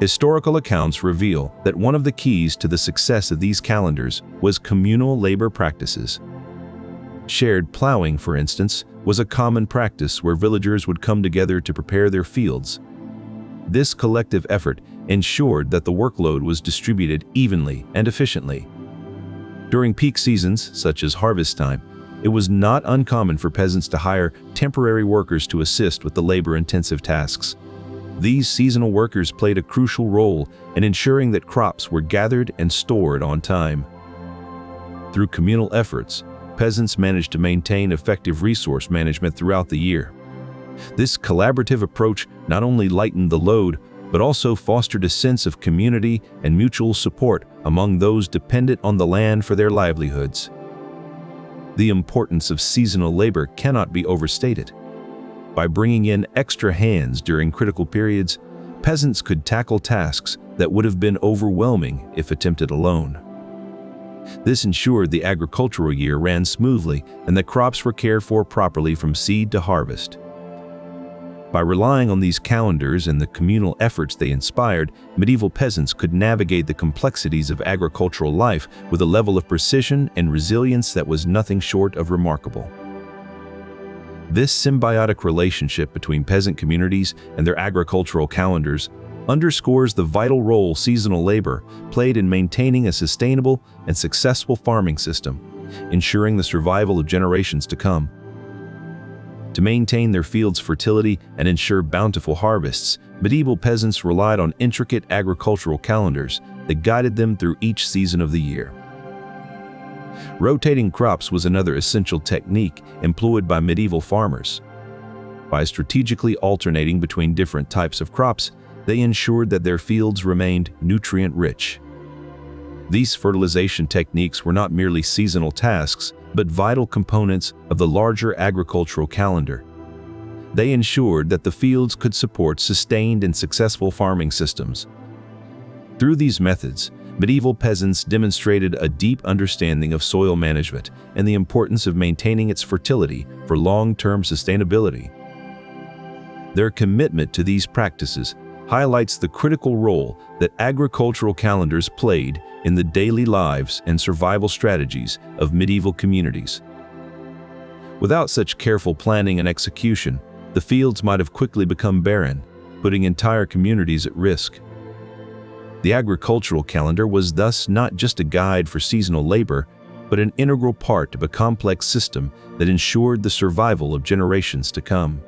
Historical accounts reveal that one of the keys to the success of these calendars was communal labor practices. Shared plowing, for instance, was a common practice where villagers would come together to prepare their fields. This collective effort ensured that the workload was distributed evenly and efficiently. During peak seasons, such as harvest time, it was not uncommon for peasants to hire temporary workers to assist with the labor-intensive tasks. These seasonal workers played a crucial role in ensuring that crops were gathered and stored on time. Through communal efforts, peasants managed to maintain effective resource management throughout the year. This collaborative approach not only lightened the load, but also fostered a sense of community and mutual support among those dependent on the land for their livelihoods. The importance of seasonal labor cannot be overstated. By bringing in extra hands during critical periods, peasants could tackle tasks that would have been overwhelming if attempted alone. This ensured the agricultural year ran smoothly and that crops were cared for properly from seed to harvest. By relying on these calendars and the communal efforts they inspired, medieval peasants could navigate the complexities of agricultural life with a level of precision and resilience that was nothing short of remarkable. This symbiotic relationship between peasant communities and their agricultural calendars underscores the vital role seasonal labor played in maintaining a sustainable and successful farming system, ensuring the survival of generations to come. To maintain their fields' fertility and ensure bountiful harvests, medieval peasants relied on intricate agricultural calendars that guided them through each season of the year. Rotating crops was another essential technique employed by medieval farmers. By strategically alternating between different types of crops, they ensured that their fields remained nutrient-rich. These fertilization techniques were not merely seasonal tasks, but vital components of the larger agricultural calendar. They ensured that the fields could support sustained and successful farming systems. Through these methods, medieval peasants demonstrated a deep understanding of soil management and the importance of maintaining its fertility for long-term sustainability. Their commitment to these practices highlights the critical role that agricultural calendars played in the daily lives and survival strategies of medieval communities. Without such careful planning and execution, the fields might have quickly become barren, putting entire communities at risk. The agricultural calendar was thus not just a guide for seasonal labor, but an integral part of a complex system that ensured the survival of generations to come.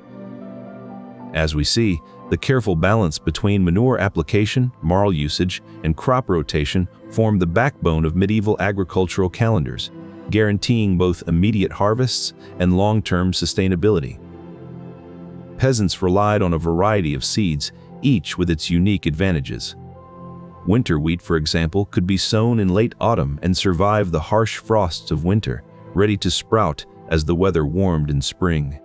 As we see, the careful balance between manure application, marl usage, and crop rotation formed the backbone of medieval agricultural calendars, guaranteeing both immediate harvests and long-term sustainability. Peasants relied on a variety of seeds, each with its unique advantages. Winter wheat, for example, could be sown in late autumn and survive the harsh frosts of winter, ready to sprout as the weather warmed in spring.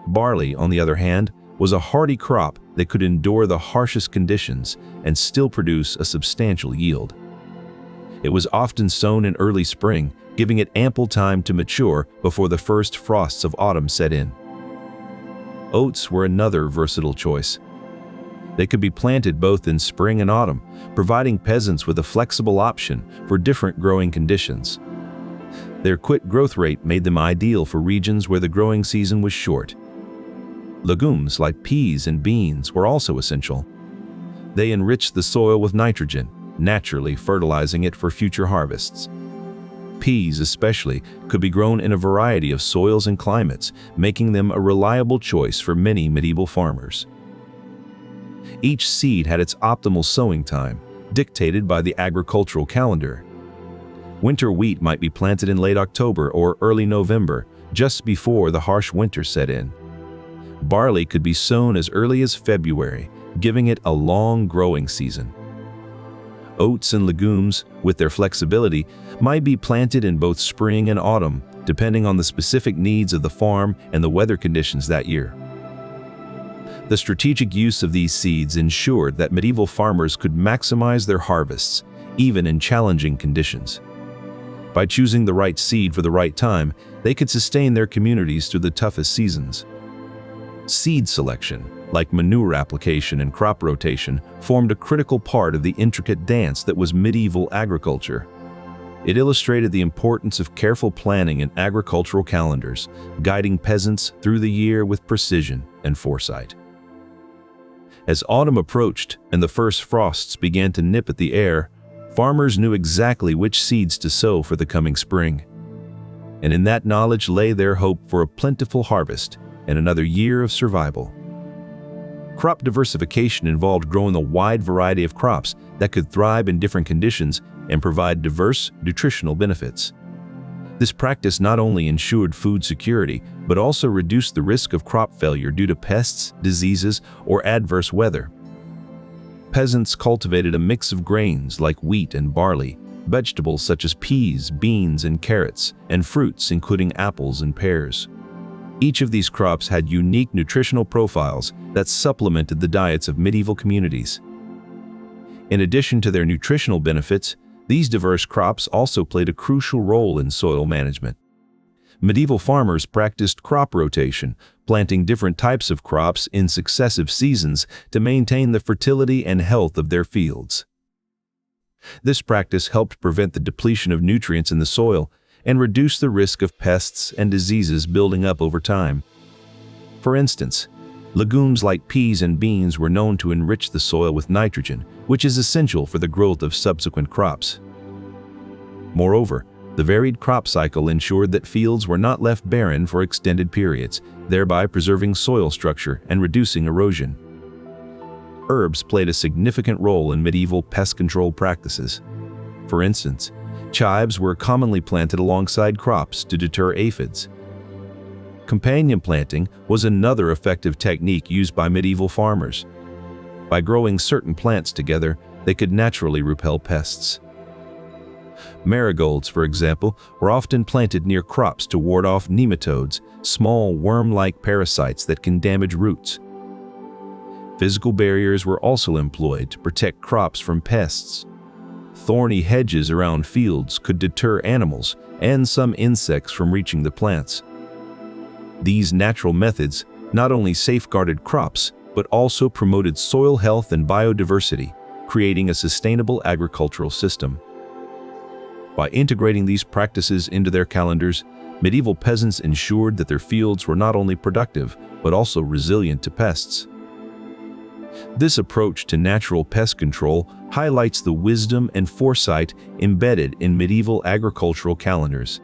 Barley, on the other hand, was a hardy crop that could endure the harshest conditions and still produce a substantial yield. It was often sown in early spring, giving it ample time to mature before the first frosts of autumn set in. Oats were another versatile choice. They could be planted both in spring and autumn, providing peasants with a flexible option for different growing conditions. Their quick growth rate made them ideal for regions where the growing season was short. Legumes like peas and beans were also essential. They enriched the soil with nitrogen, naturally fertilizing it for future harvests. Peas, especially, could be grown in a variety of soils and climates, making them a reliable choice for many medieval farmers. Each seed had its optimal sowing time, dictated by the agricultural calendar. Winter wheat might be planted in late October or early November, just before the harsh winter set in. Barley could be sown as early as February, giving it a long growing season. Oats and legumes, with their flexibility, might be planted in both spring and autumn, depending on the specific needs of the farm and the weather conditions that year. The strategic use of these seeds ensured that medieval farmers could maximize their harvests, even in challenging conditions. By choosing the right seed for the right time, they could sustain their communities through the toughest seasons. Seed selection, like manure application and crop rotation, formed a critical part of the intricate dance that was medieval agriculture. It illustrated the importance of careful planning in agricultural calendars, guiding peasants through the year with precision and foresight. As autumn approached and the first frosts began to nip at the air, farmers knew exactly which seeds to sow for the coming spring. And in that knowledge lay their hope for a plentiful harvest and another year of survival. Crop diversification involved growing a wide variety of crops that could thrive in different conditions and provide diverse nutritional benefits. This practice not only ensured food security, but also reduced the risk of crop failure due to pests, diseases, or adverse weather. Peasants cultivated a mix of grains like wheat and barley, vegetables such as peas, beans, and carrots, and fruits including apples and pears. Each of these crops had unique nutritional profiles that supplemented the diets of medieval communities. In addition to their nutritional benefits, these diverse crops also played a crucial role in soil management. Medieval farmers practiced crop rotation, planting different types of crops in successive seasons to maintain the fertility and health of their fields. This practice helped prevent the depletion of nutrients in the soil and reduce the risk of pests and diseases building up over time. For instance, legumes like peas and beans were known to enrich the soil with nitrogen, which is essential for the growth of subsequent crops. Moreover, the varied crop cycle ensured that fields were not left barren for extended periods, thereby preserving soil structure and reducing erosion. Herbs played a significant role in medieval pest control practices. For instance, chives were commonly planted alongside crops to deter aphids. Companion planting was another effective technique used by medieval farmers. By growing certain plants together, they could naturally repel pests. Marigolds, for example, were often planted near crops to ward off nematodes, small worm-like parasites that can damage roots. Physical barriers were also employed to protect crops from pests. Thorny hedges around fields could deter animals and some insects from reaching the plants. These natural methods not only safeguarded crops, but also promoted soil health and biodiversity, creating a sustainable agricultural system. By integrating these practices into their calendars, medieval peasants ensured that their fields were not only productive, but also resilient to pests. This approach to natural pest control highlights the wisdom and foresight embedded in medieval agricultural calendars.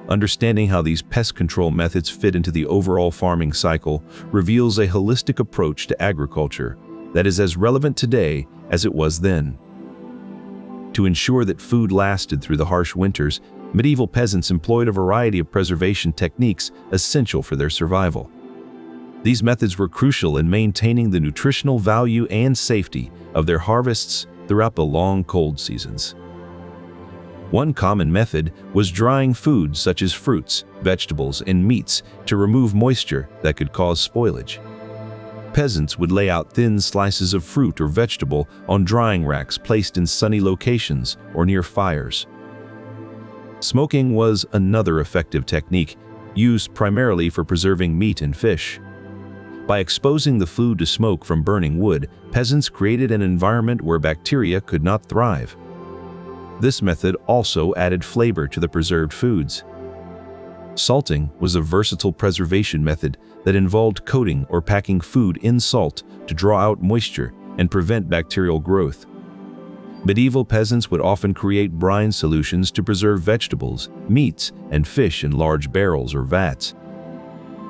Understanding how these pest control methods fit into the overall farming cycle reveals a holistic approach to agriculture that is as relevant today as it was then. To ensure that food lasted through the harsh winters, medieval peasants employed a variety of preservation techniques essential for their survival. These methods were crucial in maintaining the nutritional value and safety of their harvests throughout the long cold seasons. One common method was drying foods such as fruits, vegetables, and meats to remove moisture that could cause spoilage. Peasants would lay out thin slices of fruit or vegetable on drying racks placed in sunny locations or near fires. Smoking was another effective technique, used primarily for preserving meat and fish. By exposing the food to smoke from burning wood, peasants created an environment where bacteria could not thrive. This method also added flavor to the preserved foods. Salting was a versatile preservation method that involved coating or packing food in salt to draw out moisture and prevent bacterial growth. Medieval peasants would often create brine solutions to preserve vegetables, meats, and fish in large barrels or vats.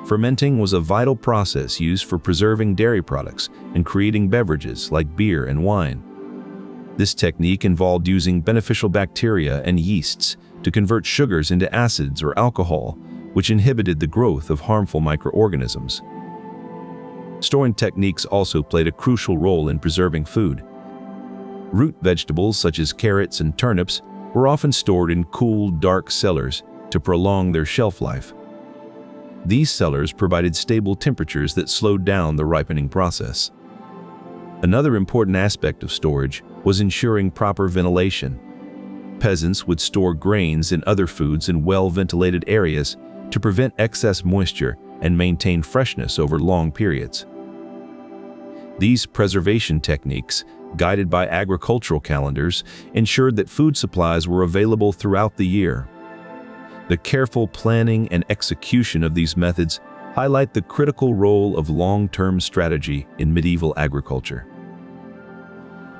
Fermenting was a vital process used for preserving dairy products and creating beverages like beer and wine. This technique involved using beneficial bacteria and yeasts to convert sugars into acids or alcohol, which inhibited the growth of harmful microorganisms. Storing techniques also played a crucial role in preserving food. Root vegetables such as carrots and turnips were often stored in cool, dark cellars to prolong their shelf life. These cellars provided stable temperatures that slowed down the ripening process. Another important aspect of storage was ensuring proper ventilation. Peasants would store grains and other foods in well-ventilated areas to prevent excess moisture and maintain freshness over long periods. These preservation techniques, guided by agricultural calendars, ensured that food supplies were available throughout the year. The careful planning and execution of these methods highlight the critical role of long-term strategy in medieval agriculture.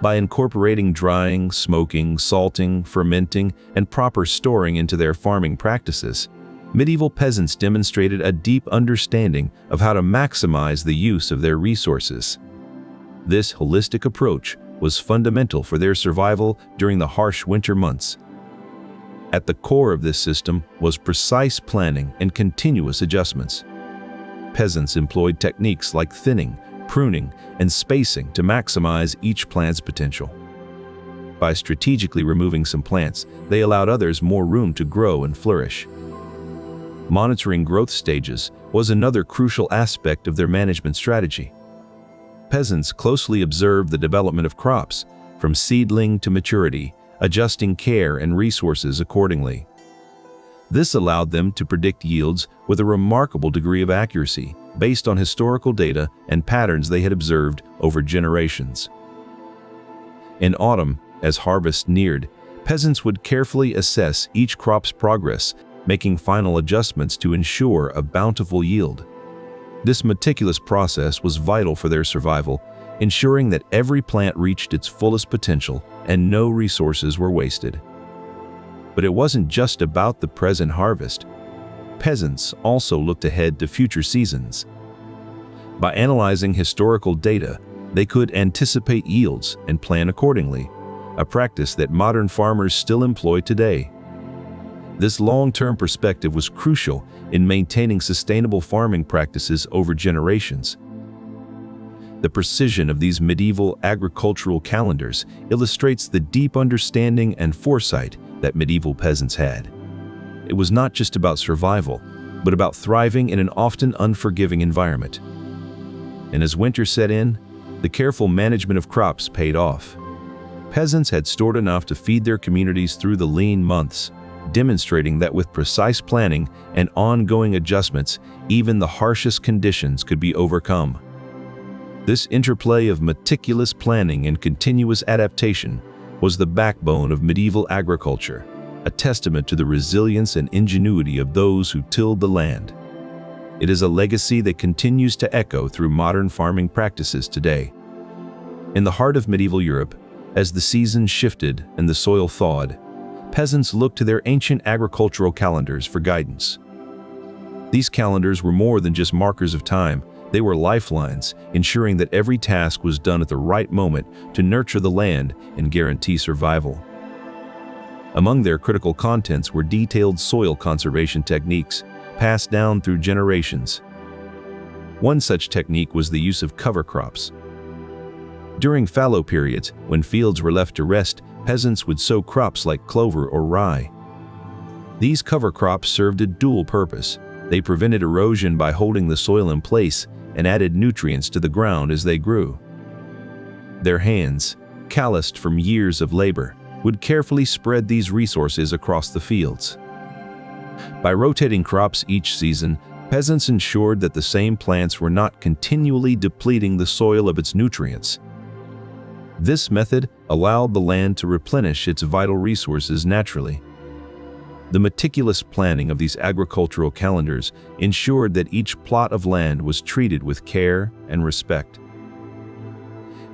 By incorporating drying, smoking, salting, fermenting, and proper storing into their farming practices, medieval peasants demonstrated a deep understanding of how to maximize the use of their resources. This holistic approach was fundamental for their survival during the harsh winter months. At the core of this system was precise planning and continuous adjustments. Peasants employed techniques like thinning, pruning, and spacing to maximize each plant's potential. By strategically removing some plants, they allowed others more room to grow and flourish. Monitoring growth stages was another crucial aspect of their management strategy. Peasants closely observed the development of crops, from seedling to maturity, adjusting care and resources accordingly. This allowed them to predict yields with a remarkable degree of accuracy, based on historical data and patterns they had observed over generations. In autumn, as harvest neared, peasants would carefully assess each crop's progress, making final adjustments to ensure a bountiful yield. This meticulous process was vital for their survival, ensuring that every plant reached its fullest potential and no resources were wasted. But it wasn't just about the present harvest. Peasants also looked ahead to future seasons. By analyzing historical data, they could anticipate yields and plan accordingly, a practice that modern farmers still employ today. This long-term perspective was crucial in maintaining sustainable farming practices over generations. The precision of these medieval agricultural calendars illustrates the deep understanding and foresight that medieval peasants had. It was not just about survival, but about thriving in an often unforgiving environment. And as winter set in, the careful management of crops paid off. Peasants had stored enough to feed their communities through the lean months, demonstrating that with precise planning and ongoing adjustments, even the harshest conditions could be overcome. This interplay of meticulous planning and continuous adaptation was the backbone of medieval agriculture, a testament to the resilience and ingenuity of those who tilled the land. It is a legacy that continues to echo through modern farming practices today. In the heart of medieval Europe, as the seasons shifted and the soil thawed, peasants looked to their ancient agricultural calendars for guidance. These calendars were more than just markers of time. They were lifelines, ensuring that every task was done at the right moment to nurture the land and guarantee survival. Among their critical contents were detailed soil conservation techniques, passed down through generations. One such technique was the use of cover crops. During fallow periods, when fields were left to rest, peasants would sow crops like clover or rye. These cover crops served a dual purpose. They prevented erosion by holding the soil in place and added nutrients to the ground as they grew. Their hands, calloused from years of labor, would carefully spread these resources across the fields. By rotating crops each season, peasants ensured that the same plants were not continually depleting the soil of its nutrients. This method allowed the land to replenish its vital resources naturally. The meticulous planning of these agricultural calendars ensured that each plot of land was treated with care and respect.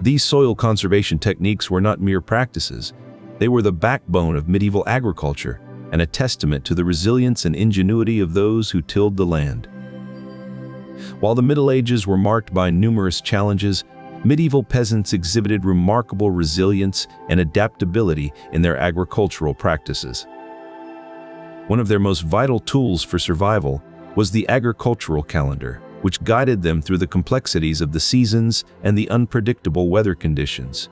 These soil conservation techniques were not mere practices. They were the backbone of medieval agriculture and a testament to the resilience and ingenuity of those who tilled the land. While the Middle Ages were marked by numerous challenges, medieval peasants exhibited remarkable resilience and adaptability in their agricultural practices. One of their most vital tools for survival was the agricultural calendar, which guided them through the complexities of the seasons and the unpredictable weather conditions.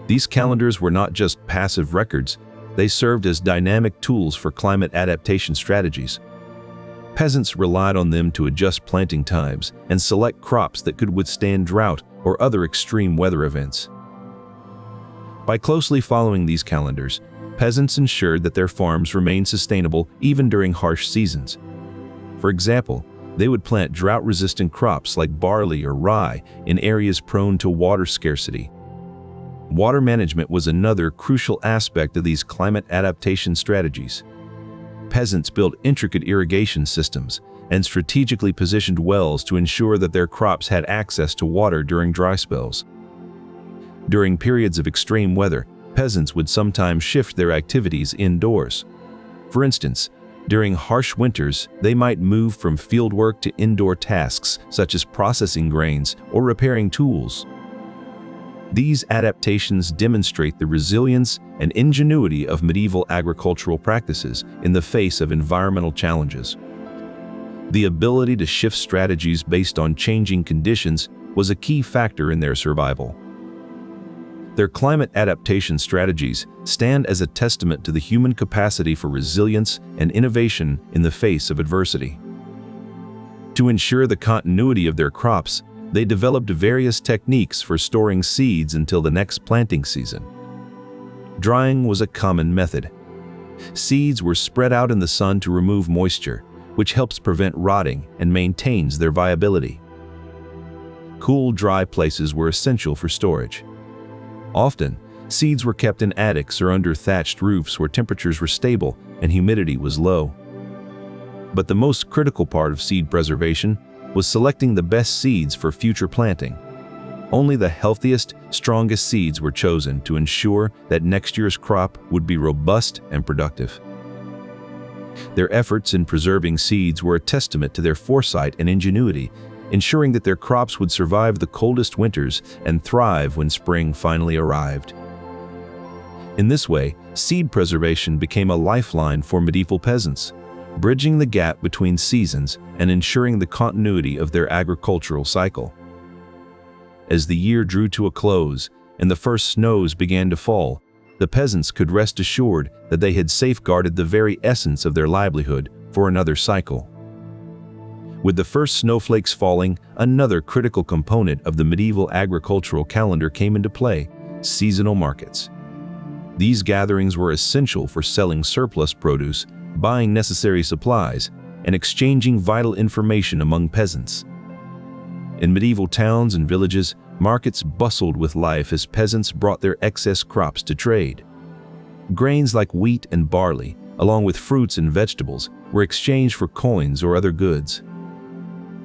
These calendars were not just passive records, they served as dynamic tools for climate adaptation strategies. Peasants relied on them to adjust planting times and select crops that could withstand drought or other extreme weather events. By closely following these calendars, peasants ensured that their farms remained sustainable even during harsh seasons. For example, they would plant drought-resistant crops like barley or rye in areas prone to water scarcity. Water management was another crucial aspect of these climate adaptation strategies. Peasants built intricate irrigation systems and strategically positioned wells to ensure that their crops had access to water during dry spells. During periods of extreme weather, peasants would sometimes shift their activities indoors. For instance, during harsh winters, they might move from fieldwork to indoor tasks such as processing grains or repairing tools. These adaptations demonstrate the resilience and ingenuity of medieval agricultural practices in the face of environmental challenges. The ability to shift strategies based on changing conditions was a key factor in their survival. Their climate adaptation strategies stand as a testament to the human capacity for resilience and innovation in the face of adversity. To ensure the continuity of their crops, they developed various techniques for storing seeds until the next planting season. Drying was a common method. Seeds were spread out in the sun to remove moisture, which helps prevent rotting and maintains their viability. Cool, dry places were essential for storage. Often, seeds were kept in attics or under thatched roofs where temperatures were stable and humidity was low. But the most critical part of seed preservation was selecting the best seeds for future planting. Only the healthiest, strongest seeds were chosen to ensure that next year's crop would be robust and productive. Their efforts in preserving seeds were a testament to their foresight and ingenuity, ensuring that their crops would survive the coldest winters and thrive when spring finally arrived. In this way, seed preservation became a lifeline for medieval peasants, bridging the gap between seasons and ensuring the continuity of their agricultural cycle. As the year drew to a close and the first snows began to fall, the peasants could rest assured that they had safeguarded the very essence of their livelihood for another cycle. With the first snowflakes falling, another critical component of the medieval agricultural calendar came into play: seasonal markets. These gatherings were essential for selling surplus produce, buying necessary supplies, and exchanging vital information among peasants. In medieval towns and villages, markets bustled with life as peasants brought their excess crops to trade. Grains like wheat and barley, along with fruits and vegetables, were exchanged for coins or other goods.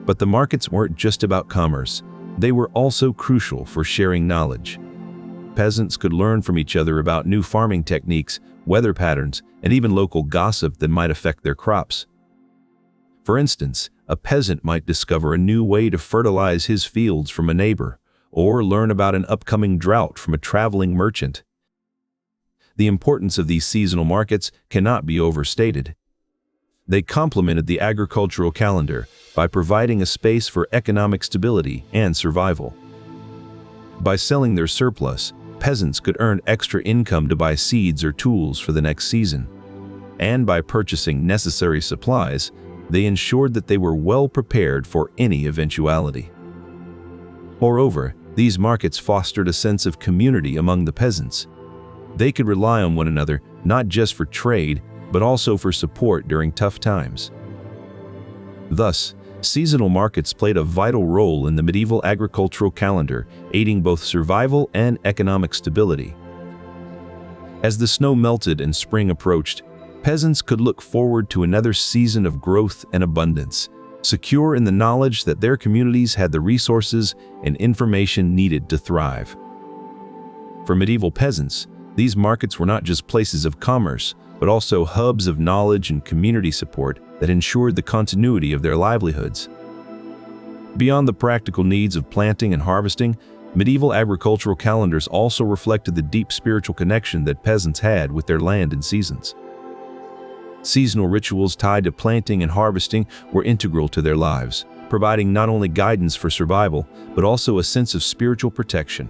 But the markets weren't just about commerce, they were also crucial for sharing knowledge. Peasants could learn from each other about new farming techniques, weather patterns, and even local gossip that might affect their crops. For instance, a peasant might discover a new way to fertilize his fields from a neighbor, or learn about an upcoming drought from a traveling merchant. The importance of these seasonal markets cannot be overstated. They complemented the agricultural calendar by providing a space for economic stability and survival. By selling their surplus, peasants could earn extra income to buy seeds or tools for the next season. And by purchasing necessary supplies, they ensured that they were well prepared for any eventuality. Moreover, these markets fostered a sense of community among the peasants. They could rely on one another not just for trade, but also for support during tough times. Thus, seasonal markets played a vital role in the medieval agricultural calendar, aiding both survival and economic stability. As the snow melted and spring approached, peasants could look forward to another season of growth and abundance. secure in the knowledge that their communities had the resources and information needed to thrive. For medieval peasants, these markets were not just places of commerce, but also hubs of knowledge and community support that ensured the continuity of their livelihoods. Beyond the practical needs of planting and harvesting, medieval agricultural calendars also reflected the deep spiritual connection that peasants had with their land and seasons. Seasonal rituals tied to planting and harvesting were integral to their lives, providing not only guidance for survival, but also a sense of spiritual protection.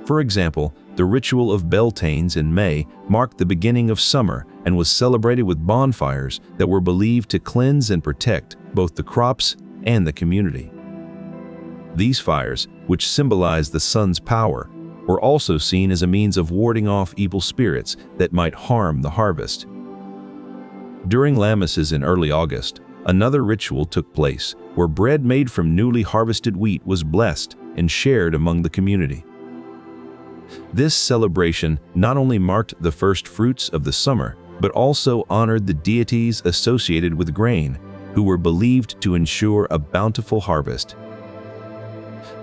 For example, the ritual of Beltanes in May marked the beginning of summer and was celebrated with bonfires that were believed to cleanse and protect both the crops and the community. These fires, which symbolized the sun's power, were also seen as a means of warding off evil spirits that might harm the harvest. During Lammases in early August, another ritual took place where bread made from newly harvested wheat was blessed and shared among the community. This celebration not only marked the first fruits of the summer, but also honored the deities associated with grain, who were believed to ensure a bountiful harvest.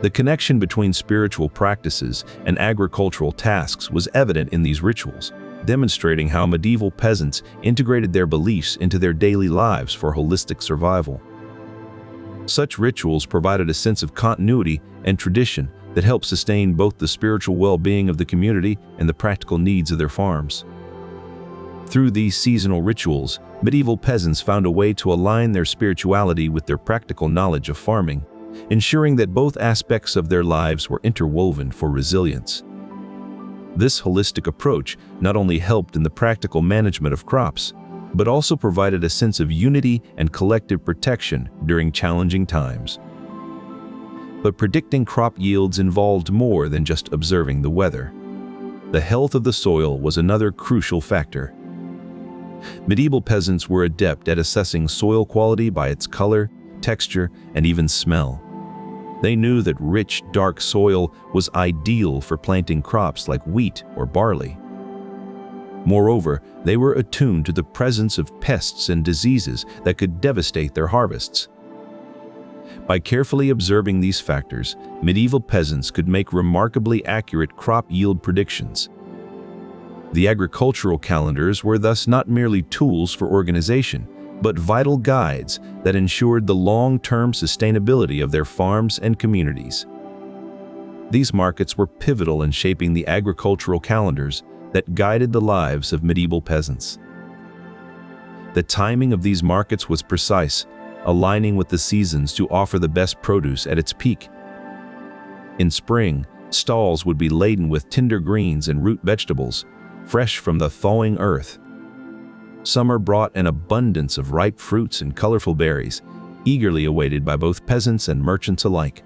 The connection between spiritual practices and agricultural tasks was evident in these rituals, demonstrating how medieval peasants integrated their beliefs into their daily lives for holistic survival. Such rituals provided a sense of continuity and tradition that helped sustain both the spiritual well-being of the community and the practical needs of their farms. Through these seasonal rituals, medieval peasants found a way to align their spirituality with their practical knowledge of farming, ensuring that both aspects of their lives were interwoven for resilience. This holistic approach not only helped in the practical management of crops, but also provided a sense of unity and collective protection during challenging times. But predicting crop yields involved more than just observing the weather. The health of the soil was another crucial factor. Medieval peasants were adept at assessing soil quality by its color, texture, and even smell. They knew that rich, dark soil was ideal for planting crops like wheat or barley. Moreover, they were attuned to the presence of pests and diseases that could devastate their harvests. By carefully observing these factors, medieval peasants could make remarkably accurate crop yield predictions. The agricultural calendars were thus not merely tools for organization, but vital guides that ensured the long-term sustainability of their farms and communities. These markets were pivotal in shaping the agricultural calendars that guided the lives of medieval peasants. The timing of these markets was precise, aligning with the seasons to offer the best produce at its peak. In spring, stalls would be laden with tender greens and root vegetables, fresh from the thawing earth. Summer brought an abundance of ripe fruits and colorful berries, eagerly awaited by both peasants and merchants alike.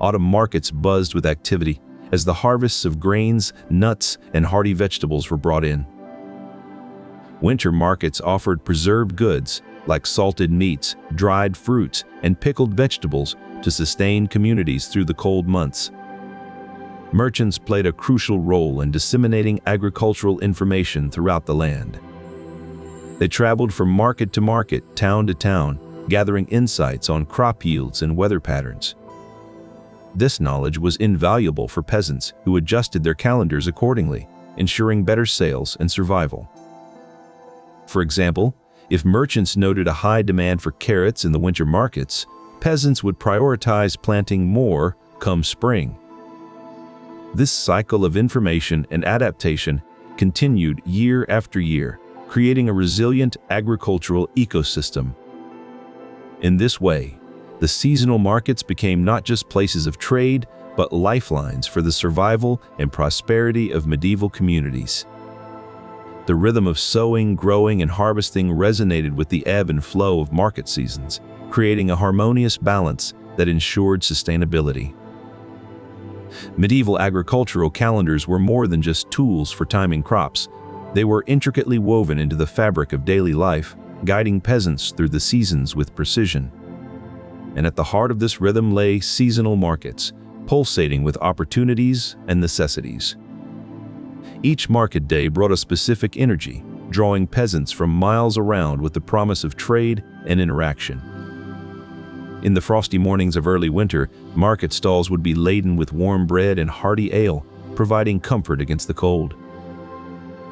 Autumn markets buzzed with activity as the harvests of grains, nuts, and hardy vegetables were brought in. Winter markets offered preserved goods like salted meats, dried fruits, and pickled vegetables to sustain communities through the cold months. Merchants played a crucial role in disseminating agricultural information throughout the land. They traveled from market to market, town to town, gathering insights on crop yields and weather patterns. This knowledge was invaluable for peasants who adjusted their calendars accordingly, ensuring better sales and survival. For example, if merchants noted a high demand for carrots in the winter markets, peasants would prioritize planting more come spring. This cycle of information and adaptation continued year after year, creating a resilient agricultural ecosystem. In this way, the seasonal markets became not just places of trade, but lifelines for the survival and prosperity of medieval communities. The rhythm of sowing, growing, and harvesting resonated with the ebb and flow of market seasons, creating a harmonious balance that ensured sustainability. Medieval agricultural calendars were more than just tools for timing crops. They were intricately woven into the fabric of daily life, guiding peasants through the seasons with precision. And at the heart of this rhythm lay seasonal markets, pulsating with opportunities and necessities. Each market day brought a specific energy, drawing peasants from miles around with the promise of trade and interaction. In the frosty mornings of early winter, market stalls would be laden with warm bread and hearty ale, providing comfort against the cold.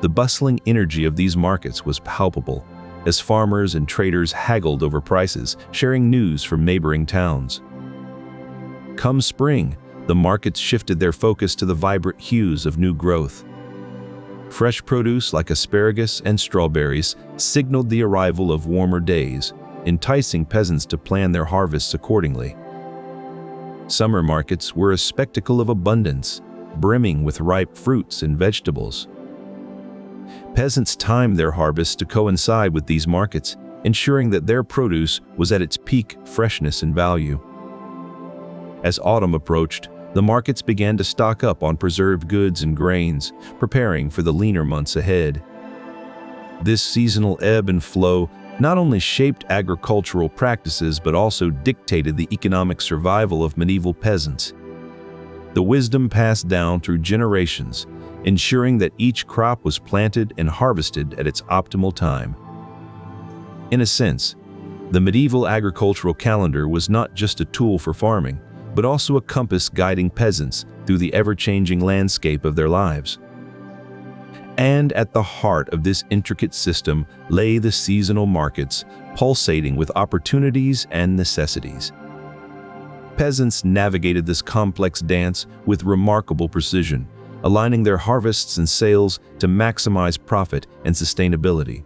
The bustling energy of these markets was palpable, as farmers and traders haggled over prices, sharing news from neighboring towns. Come spring, the markets shifted their focus to the vibrant hues of new growth. Fresh produce like asparagus and strawberries signaled the arrival of warmer days, enticing peasants to plan their harvests accordingly. Summer markets were a spectacle of abundance, brimming with ripe fruits and vegetables. Peasants timed their harvests to coincide with these markets, ensuring that their produce was at its peak freshness and value. As autumn approached, the markets began to stock up on preserved goods and grains, preparing for the leaner months ahead. This seasonal ebb and flow not only shaped agricultural practices but also dictated the economic survival of medieval peasants. The wisdom passed down through generations, ensuring that each crop was planted and harvested at its optimal time. In a sense, the medieval agricultural calendar was not just a tool for farming, but also a compass guiding peasants through the ever-changing landscape of their lives. And at the heart of this intricate system lay the seasonal markets, pulsating with opportunities and necessities. Peasants navigated this complex dance with remarkable precision, aligning their harvests and sales to maximize profit and sustainability.